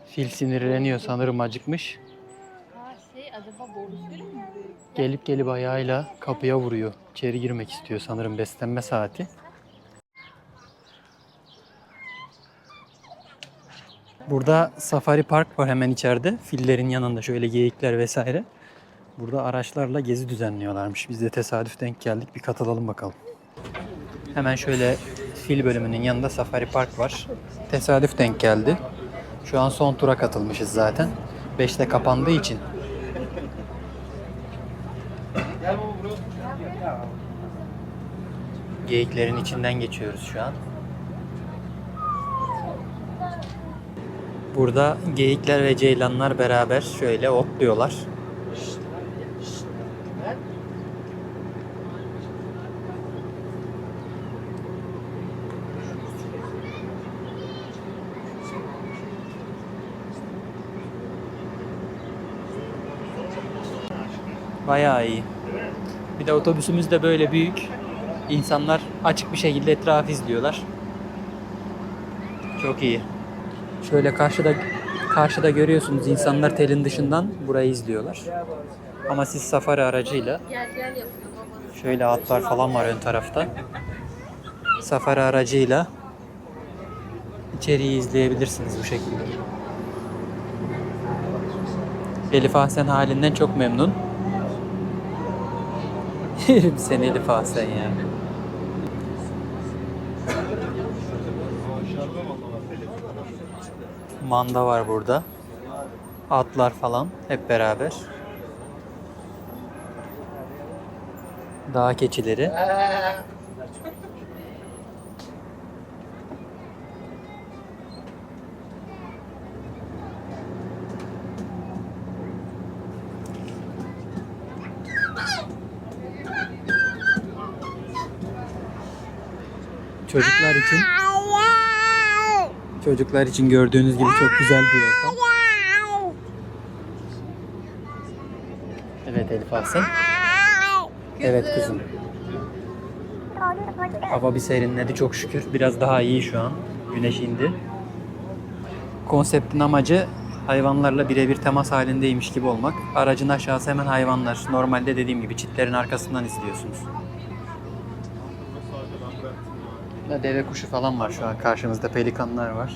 Fil sinirleniyor sanırım acıkmış. Ha acaba borusuyla mı? Gelip ayağıyla kapıya vuruyor. İçeri girmek istiyor sanırım beslenme saati. Burada safari park var hemen içeride. Fillerin yanında şöyle geyikler vesaire. Burada araçlarla gezi düzenliyorlarmış. Biz de tesadüf denk geldik. Bir katılalım bakalım. Hemen şöyle fil bölümünün yanında safari park var. Tesadüf denk geldi. Şu an son tura katılmışız zaten. 5'te kapandığı için. Geyiklerin içinden geçiyoruz şu an. Burada geyikler ve ceylanlar beraber şöyle otluyorlar. Bayağı iyi. Bir de otobüsümüz de böyle büyük. İnsanlar açık bir şekilde etrafı izliyorlar. Çok iyi. Şöyle karşıda görüyorsunuz insanlar telin dışından burayı izliyorlar. Ama siz safari aracıyla şöyle atlar falan var ön tarafta. Safari aracıyla içeriği izleyebilirsiniz bu şekilde. Elif Ahsen halinden çok memnun. Sen Elif Ahsen ya. Manda var burada. Atlar falan hep beraber. Dağ keçileri. Çocuklar için gördüğünüz gibi çok güzel bir ortam. Evet Elif Ahsen. Evet kızım. Hava bir serinledi çok şükür. Biraz daha iyi şu an. Güneş indi. Konseptin amacı hayvanlarla birebir temas halindeymiş gibi olmak. Aracın aşağısı hemen hayvanlar. Normalde dediğim gibi çitlerin arkasından izliyorsunuz. Deve kuşu falan var şu an. Karşımızda pelikanlar var.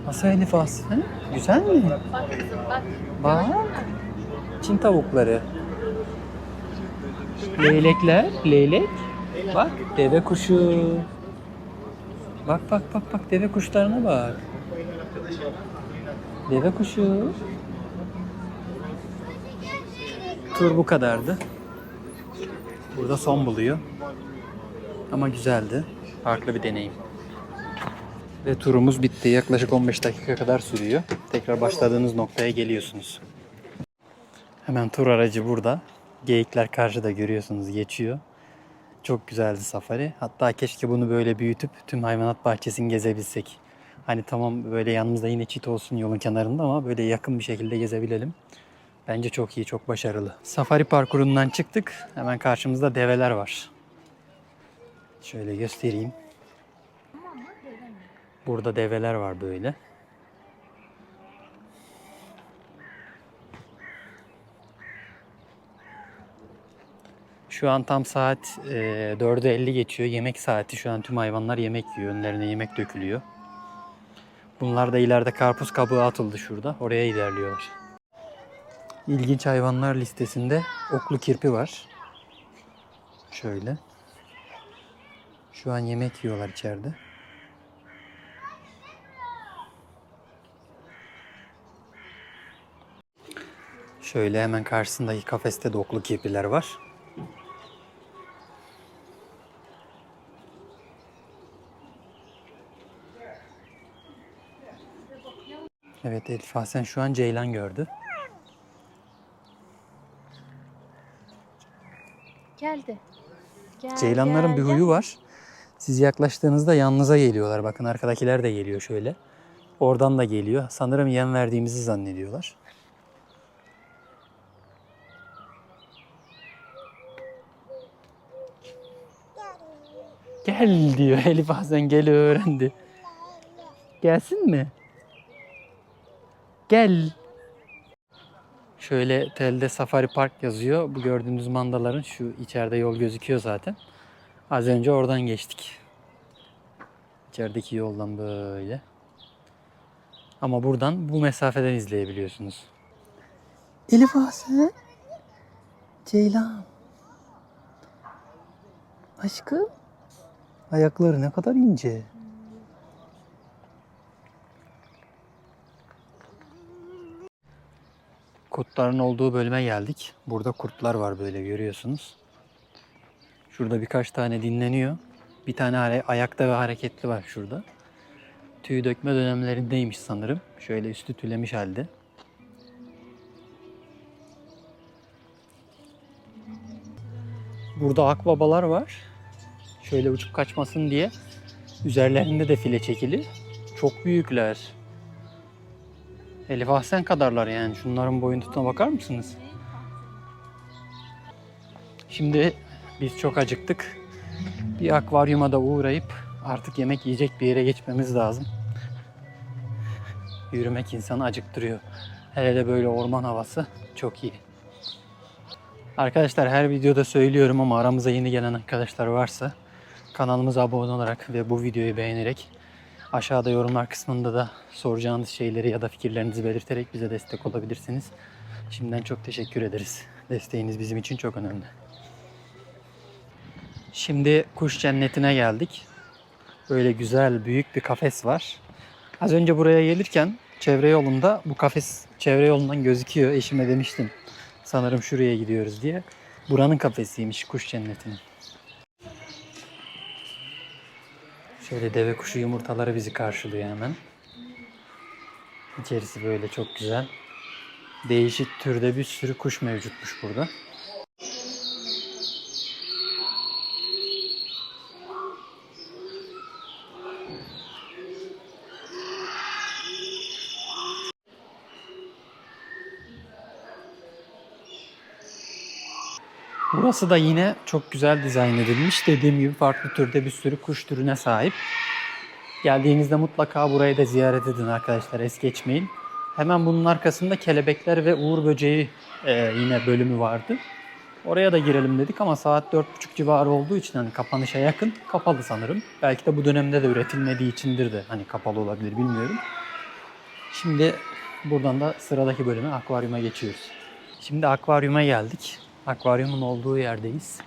Nasıl Elif Ahsen? Güzel mi? Bak kızım bak. Bak. Çin tavukları. Leylekler. Leylek. Bak deve kuşu. Bak deve kuşlarına bak. Deve kuşu. Tur bu kadardı. Burada son buluyor. Ama güzeldi. Farklı bir deneyim. Ve turumuz bitti. Yaklaşık 15 dakika kadar sürüyor. Tekrar başladığınız noktaya geliyorsunuz. Hemen tur aracı burada. Geyikler karşıda görüyorsunuz geçiyor. Çok güzeldi safari. Hatta keşke bunu böyle büyütüp tüm hayvanat bahçesini gezebilsek. Hani tamam böyle yanımızda yine çit olsun yolun kenarında ama böyle yakın bir şekilde gezebilelim. Bence çok iyi, çok başarılı. Safari parkurundan çıktık. Hemen karşımızda develer var. Şöyle göstereyim. Burada develer var böyle. Şu an tam saat 4'e 50 geçiyor. Yemek saati. Şu an tüm hayvanlar yemek yiyor. Önlerine yemek dökülüyor. Bunlar da ileride karpuz kabuğu atıldı şurada. Oraya ilerliyorlar. İlginç hayvanlar listesinde oklu kirpi var. Şöyle. Şu an yemek yiyorlar içeride. Şöyle hemen karşısındaki kafeste de oklu kirpiler var. Evet Elif Ahsen şu an ceylan gördü. Geldi. Ceylanların bir huyu var. Siz yaklaştığınızda yanınıza geliyorlar. Bakın arkadakiler de geliyor şöyle. Oradan da geliyor. Sanırım yem verdiğimizi zannediyorlar. Gel diyor Elif Ahsen, gel öğrendi. Gelsin mi? Gel. Şöyle telde Safari Park yazıyor. Bu gördüğünüz mandaların şu içeride yol gözüküyor zaten. Az önce oradan geçtik. İçerideki yoldan böyle. Ama buradan bu mesafeden izleyebiliyorsunuz. Elif Aslı. Ceylan. Aşkım. Ayakları ne kadar ince. Kurtların olduğu bölüme geldik. Burada kurtlar var böyle görüyorsunuz. Şurada birkaç tane dinleniyor. Bir tane ayakta ve hareketli var şurada. Tüy dökme dönemlerindeymiş sanırım. Şöyle üstü tülemiş halde. Burada akbabalar var. Şöyle uçup kaçmasın diye. Üzerlerinde de file çekili. Çok büyükler. Elif Ahsen kadarlar yani. Şunların boyuntusuna bakar mısınız? Şimdi biz çok acıktık. Bir akvaryuma da uğrayıp artık yemek yiyecek bir yere geçmemiz lazım. Yürümek insanı acıktırıyor. Hele de böyle orman havası çok iyi. Arkadaşlar her videoda söylüyorum ama aramıza yeni gelen arkadaşlar varsa kanalımıza abone olarak ve bu videoyu beğenerek aşağıda yorumlar kısmında da soracağınız şeyleri ya da fikirlerinizi belirterek bize destek olabilirsiniz. Şimdiden çok teşekkür ederiz. Desteğiniz bizim için çok önemli. Şimdi kuş cennetine geldik. Böyle güzel büyük bir kafes var. Az önce buraya gelirken çevre yolunda bu kafes çevre yolundan gözüküyor. Eşime demiştim sanırım şuraya gidiyoruz diye. Buranın kafesiymiş kuş cennetinin. Şöyle deve kuşu yumurtaları bizi karşılıyor hemen. İçerisi böyle çok güzel. Değişik türde bir sürü kuş mevcutmuş burada. Burası da yine çok güzel dizayn edilmiş. Dediğim gibi farklı türde bir sürü kuş türüne sahip. Geldiğinizde mutlaka burayı da ziyaret edin arkadaşlar. Es geçmeyin. Hemen bunun arkasında kelebekler ve uğur böceği yine bölümü vardı. Oraya da girelim dedik ama saat 4.30 civarı olduğu için hani kapanışa yakın kapalı sanırım. Belki de bu dönemde de üretilmediği içindir de hani kapalı olabilir bilmiyorum. Şimdi buradan da sıradaki bölüme akvaryuma geçiyoruz. Şimdi akvaryuma geldik. Akvaryumun olduğu yerdeyiz.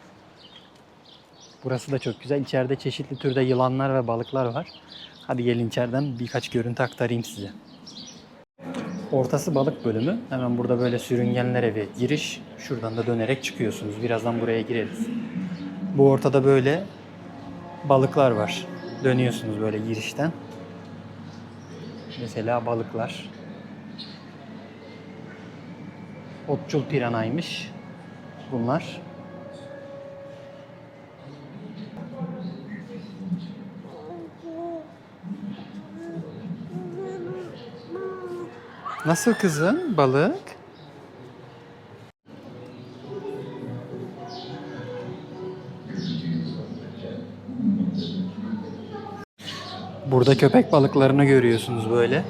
Burası da çok güzel. İçeride çeşitli türde yılanlar ve balıklar var. Hadi gelin içeriden birkaç görüntü aktarayım size. Ortası balık bölümü. Hemen burada böyle sürüngenler evi giriş. Şuradan da dönerek çıkıyorsunuz. Birazdan buraya gireriz. Bu ortada böyle balıklar var. Dönüyorsunuz böyle girişten. Mesela balıklar. Otçul piranaymış bunlar. Nasıl kızım balık? Burada köpek balıklarını görüyorsunuz böyle.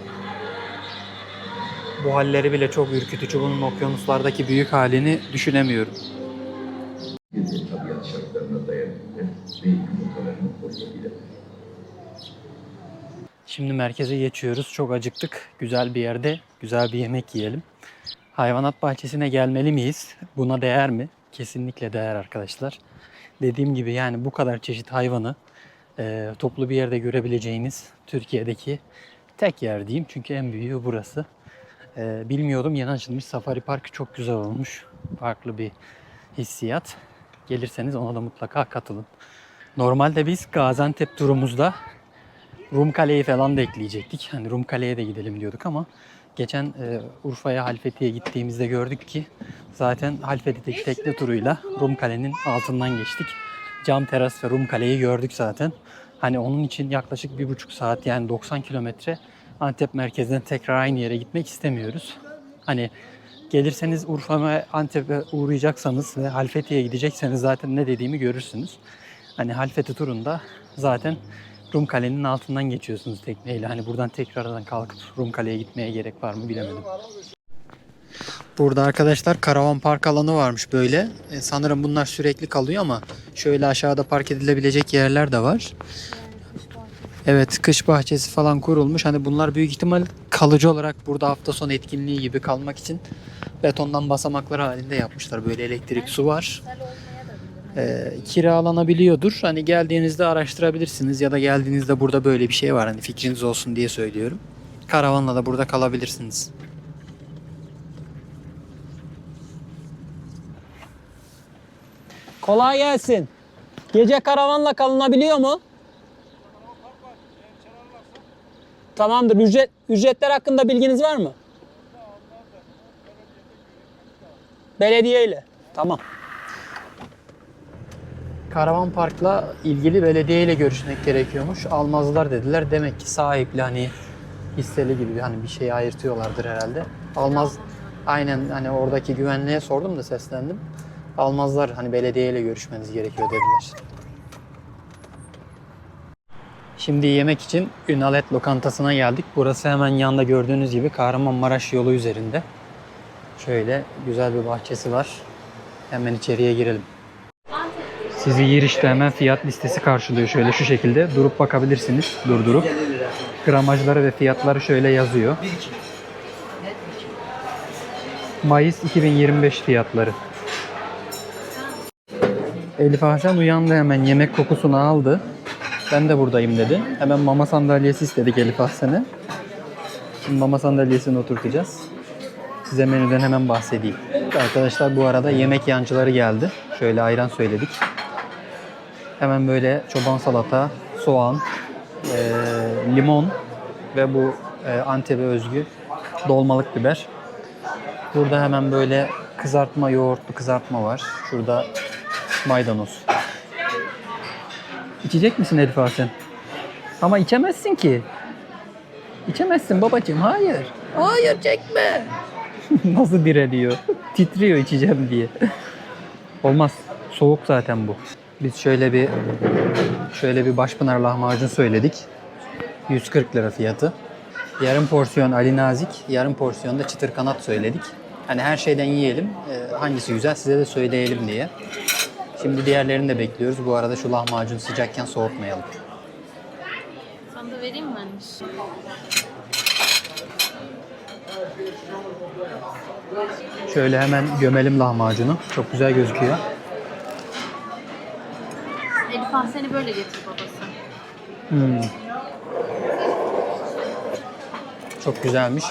Bu halleri bile çok ürkütücü. Bunun okyanuslardaki büyük halini düşünemiyorum. Tabiat şartlarına dayanıklı ve yumurtalarını koruyabilir. Şimdi merkeze geçiyoruz. Çok acıktık. Güzel bir yerde güzel bir yemek yiyelim. Hayvanat bahçesine gelmeli miyiz? Buna değer mi? Kesinlikle değer arkadaşlar. Dediğim gibi yani bu kadar çeşit hayvanı toplu bir yerde görebileceğiniz Türkiye'deki tek yer diyeyim. Çünkü en büyüğü burası. Bilmiyordum, yeni açılmış safari parkı çok güzel olmuş. Farklı bir hissiyat. Gelirseniz ona da mutlaka katılın. Normalde biz Gaziantep turumuzda Rumkale'yi falan da ekleyecektik. Hani Rumkale'ye de gidelim diyorduk ama geçen Urfa'ya, Halfeti'ye gittiğimizde gördük ki zaten Halfeti'deki tekne turuyla Rumkale'nin altından geçtik. Cam teras ve Rumkale'yi gördük zaten. Hani onun için yaklaşık 1,5 saat yani 90 kilometre Antep merkezden tekrar aynı yere gitmek istemiyoruz. Hani gelirseniz Urfa ve Antep'e uğrayacaksanız ve Halfeti'ye gidecekseniz zaten ne dediğimi görürsünüz. Hani Halfeti turunda zaten Rumkale'nin altından geçiyorsunuz tekneyle. Hani buradan tekrardan kalkıp Rumkale'ye gitmeye gerek var mı bilemedim. Burada arkadaşlar karavan park alanı varmış böyle. Sanırım bunlar sürekli kalıyor ama şöyle aşağıda park edilebilecek yerler de var. Evet, kış bahçesi falan kurulmuş. Hani bunlar büyük ihtimal kalıcı olarak burada hafta sonu etkinliği gibi kalmak için betondan basamaklar halinde yapmışlar. Böyle elektrik, su var. Kiralanabiliyordur. Hani geldiğinizde araştırabilirsiniz ya da geldiğinizde burada böyle bir şey var. Hani fikriniz olsun diye söylüyorum. Karavanla da burada kalabilirsiniz. Kolay gelsin. Gece karavanla kalınabiliyor mu? Tamamdır. Ücretler hakkında bilginiz var mı? Belediye ile. Tamam. Karavan parkla ilgili belediye ile görüşmek gerekiyormuş. Almazlar dediler. Demek ki sahipli hani hisseli gibi hani bir şey ayırtıyorlardır herhalde. Almaz. Aynen hani oradaki güvenliğe sordum da seslendim. Almazlar hani belediye ile görüşmeniz gerekiyor dediler. Şimdi yemek için Ünal Et Lokantası'na geldik. Burası hemen yanında gördüğünüz gibi Kahramanmaraş yolu üzerinde. Şöyle güzel bir bahçesi var. Hemen içeriye girelim. Sizi girişte hemen fiyat listesi karşılıyor. Şöyle şu şekilde durup bakabilirsiniz. Durdurup. Gramajları ve fiyatları şöyle yazıyor. Mayıs 2025 fiyatları. Elif Ahsen uyandı, hemen yemek kokusunu aldı. Ben de buradayım dedi. Hemen mama sandalyesi istedik Elif Ahsen'e. Şimdi mama sandalyesine oturtacağız. Size menüden hemen bahsedeyim. Arkadaşlar bu arada yemek yancıları geldi. Şöyle ayran söyledik. Hemen böyle çoban salata, soğan, limon ve bu Antep'e özgü dolmalık biber. Burada hemen böyle kızartma, yoğurtlu kızartma var. Şurada maydanoz. İçecek misin Elif Ahsen? Ama içemezsin ki. İçemezsin babacığım. Hayır. Hayır çekme. Nasıl direniyor? Titriyor içeceğim diye. Olmaz. Soğuk zaten bu. Biz şöyle bir Başpınar lahmacun söyledik. 140 lira fiyatı. Yarım porsiyon Ali Nazik, yarım porsiyon da çıtır kanat söyledik. Hani her şeyden yiyelim. Hangisi güzel size de söyleyelim diye. Şimdi diğerlerini de bekliyoruz. Bu arada şu lahmacun sıcakken soğutmayalım. Sana da vereyim mi anne? Şöyle hemen gömelim lahmacunu. Çok güzel gözüküyor. Elif Ahsen'i böyle getir babası. Çok güzelmiş.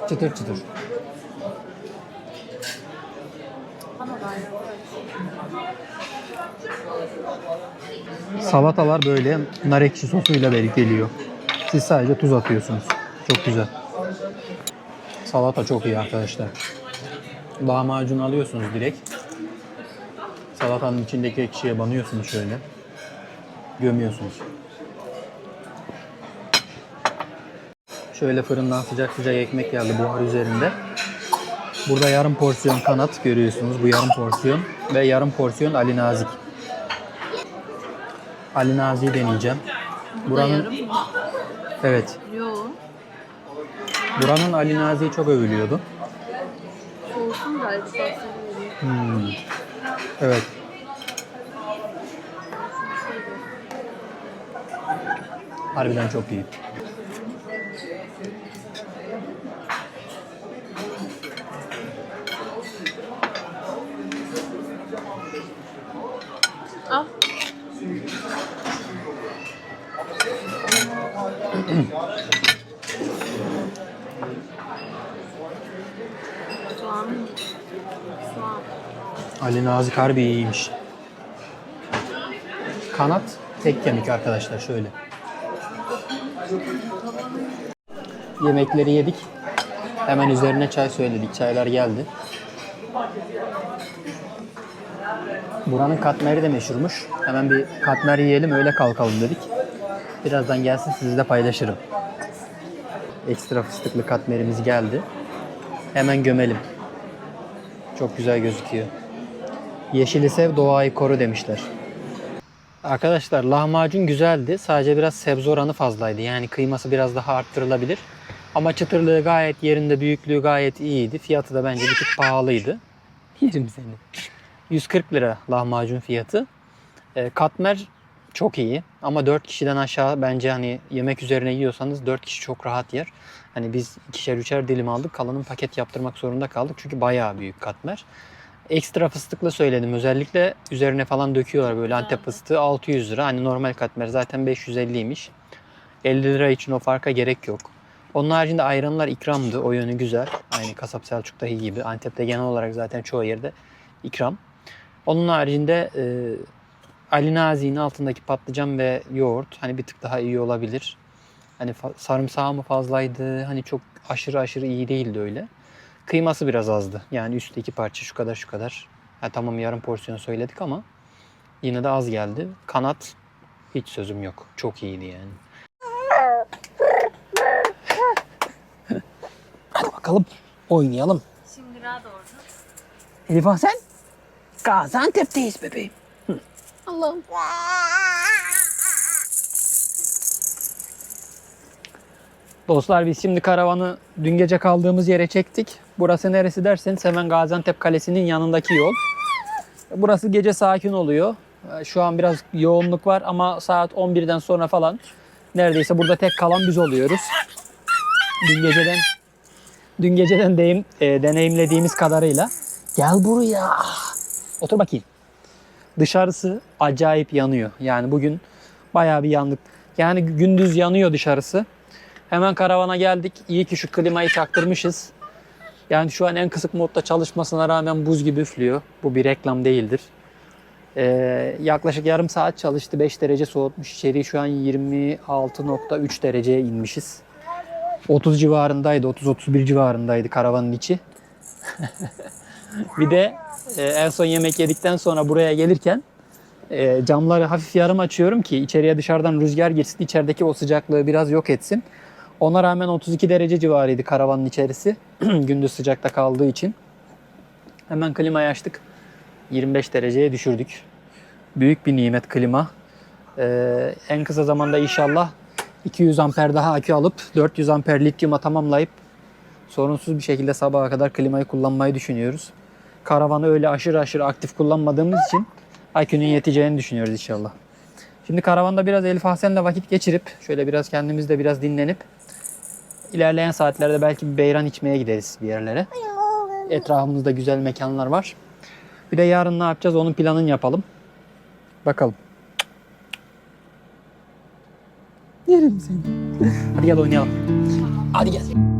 Çıtır çıtır. Salatalar böyle nar ekşi sosuyla geliyor. Siz sadece tuz atıyorsunuz. Çok güzel. Salata çok iyi arkadaşlar. Lahmacun alıyorsunuz direkt. Salatanın içindeki ekşiye banıyorsunuz şöyle. Gömüyorsunuz. Şöyle fırından sıcak sıcak ekmek geldi buhar üzerinde. Burada yarım porsiyon kanat görüyorsunuz. Bu yarım porsiyon ve yarım porsiyon Ali Nazik. Ali Nazik'i deneyeceğim. Buranın evet. Yok. Buranın Ali Nazik'i çok övülüyordu. Soğusun da Elif Ahsen'i vereyim. Evet. Harbiden çok iyi. Al. Soğan. Ali Nazik harbi iyiymiş. Kanat tek kemik arkadaşlar şöyle. Yemekleri yedik. Hemen üzerine çay söyledik. Çaylar geldi. Buranın katmeri de meşhurmuş. Hemen bir katmer yiyelim öyle kalkalım dedik. Birazdan gelsin sizle paylaşırım. Ekstra fıstıklı katmerimiz geldi. Hemen gömelim. Çok güzel gözüküyor. Yeşili sev, doğayı koru demişler. Arkadaşlar lahmacun güzeldi. Sadece biraz sebze oranı fazlaydı. Yani kıyması biraz daha arttırılabilir. Ama çıtırlığı gayet yerinde, büyüklüğü gayet iyiydi. Fiyatı da bence bir tık pahalıydı. Yerim seni. 140 lira lahmacun fiyatı. Katmer çok iyi. Ama 4 kişiden aşağı bence hani yemek üzerine yiyorsanız 4 kişi çok rahat yer. Hani biz ikişer üçer dilim aldık. Kalanın paket yaptırmak zorunda kaldık. Çünkü bayağı büyük katmer. Ekstra fıstıklı söyledim. Özellikle üzerine falan döküyorlar böyle Antep fıstığı 600 lira. Hani normal katmer zaten 550'ymiş. 50 lira için o farka gerek yok. Onun haricinde ayranlar ikramdı. O yönü güzel. Aynı Kasap Selçuk'taki gibi. Antep'te genel olarak zaten çoğu yerde ikram. Onun haricinde Ali Nazi'nin altındaki patlıcan ve yoğurt hani bir tık daha iyi olabilir. Hani sarımsağı mı fazlaydı? Hani çok aşırı iyi değildi öyle. Kıyması biraz azdı. Yani üstte 2 parça şu kadar şu kadar. Ha, tamam yarım porsiyon söyledik ama yine de az geldi. Kanat hiç sözüm yok. Çok iyiydi yani. Hadi bakalım oynayalım. Şimdi rahat orada. Elif sen? Gaziantep'teyiz bebeğim. Allah'ım. Dostlar biz şimdi karavanı dün gece kaldığımız yere çektik. Burası neresi derseniz hemen Gaziantep Kalesi'nin yanındaki yol. Burası gece sakin oluyor. Şu an biraz yoğunluk var ama saat 11'den sonra falan neredeyse burada tek kalan biz oluyoruz. Dün geceden deneyimlediğimiz kadarıyla. Gel buraya. Otur bakayım. Dışarısı acayip yanıyor. Yani bugün bayağı bir yandık. Yani gündüz yanıyor dışarısı. Hemen karavana geldik. İyi ki şu klimayı çaktırmışız. Yani şu an en kısık modda çalışmasına rağmen buz gibi üflüyor. Bu bir reklam değildir. Yaklaşık yarım saat çalıştı. 5 derece soğutmuş içeriği. Şu an 26.3 dereceye inmişiz. 30 civarındaydı. 30-31 civarındaydı karavanın içi. Bir de en son yemek yedikten sonra buraya gelirken camları hafif yarım açıyorum ki içeriye dışarıdan rüzgar girsin. İçerideki o sıcaklığı biraz yok etsin. Ona rağmen 32 derece civarıydı karavanın içerisi. Gündüz sıcakta kaldığı için. Hemen klimayı açtık. 25 dereceye düşürdük. Büyük bir nimet klima. En kısa zamanda inşallah 200 amper daha akü alıp 400 amper lityuma tamamlayıp sorunsuz bir şekilde sabaha kadar klimayı kullanmayı düşünüyoruz. Karavanı öyle aşırı aktif kullanmadığımız için akünün yeteceğini düşünüyoruz inşallah. Şimdi karavanda biraz Elif Hasen'le vakit geçirip şöyle biraz kendimiz de biraz dinlenip ilerleyen saatlerde belki bir beyran içmeye gideriz bir yerlere. Etrafımızda güzel mekanlar var. Bir de yarın ne yapacağız onun planını yapalım. Bakalım. Yerim seni. Hadi gel oynayalım. Hadi gel.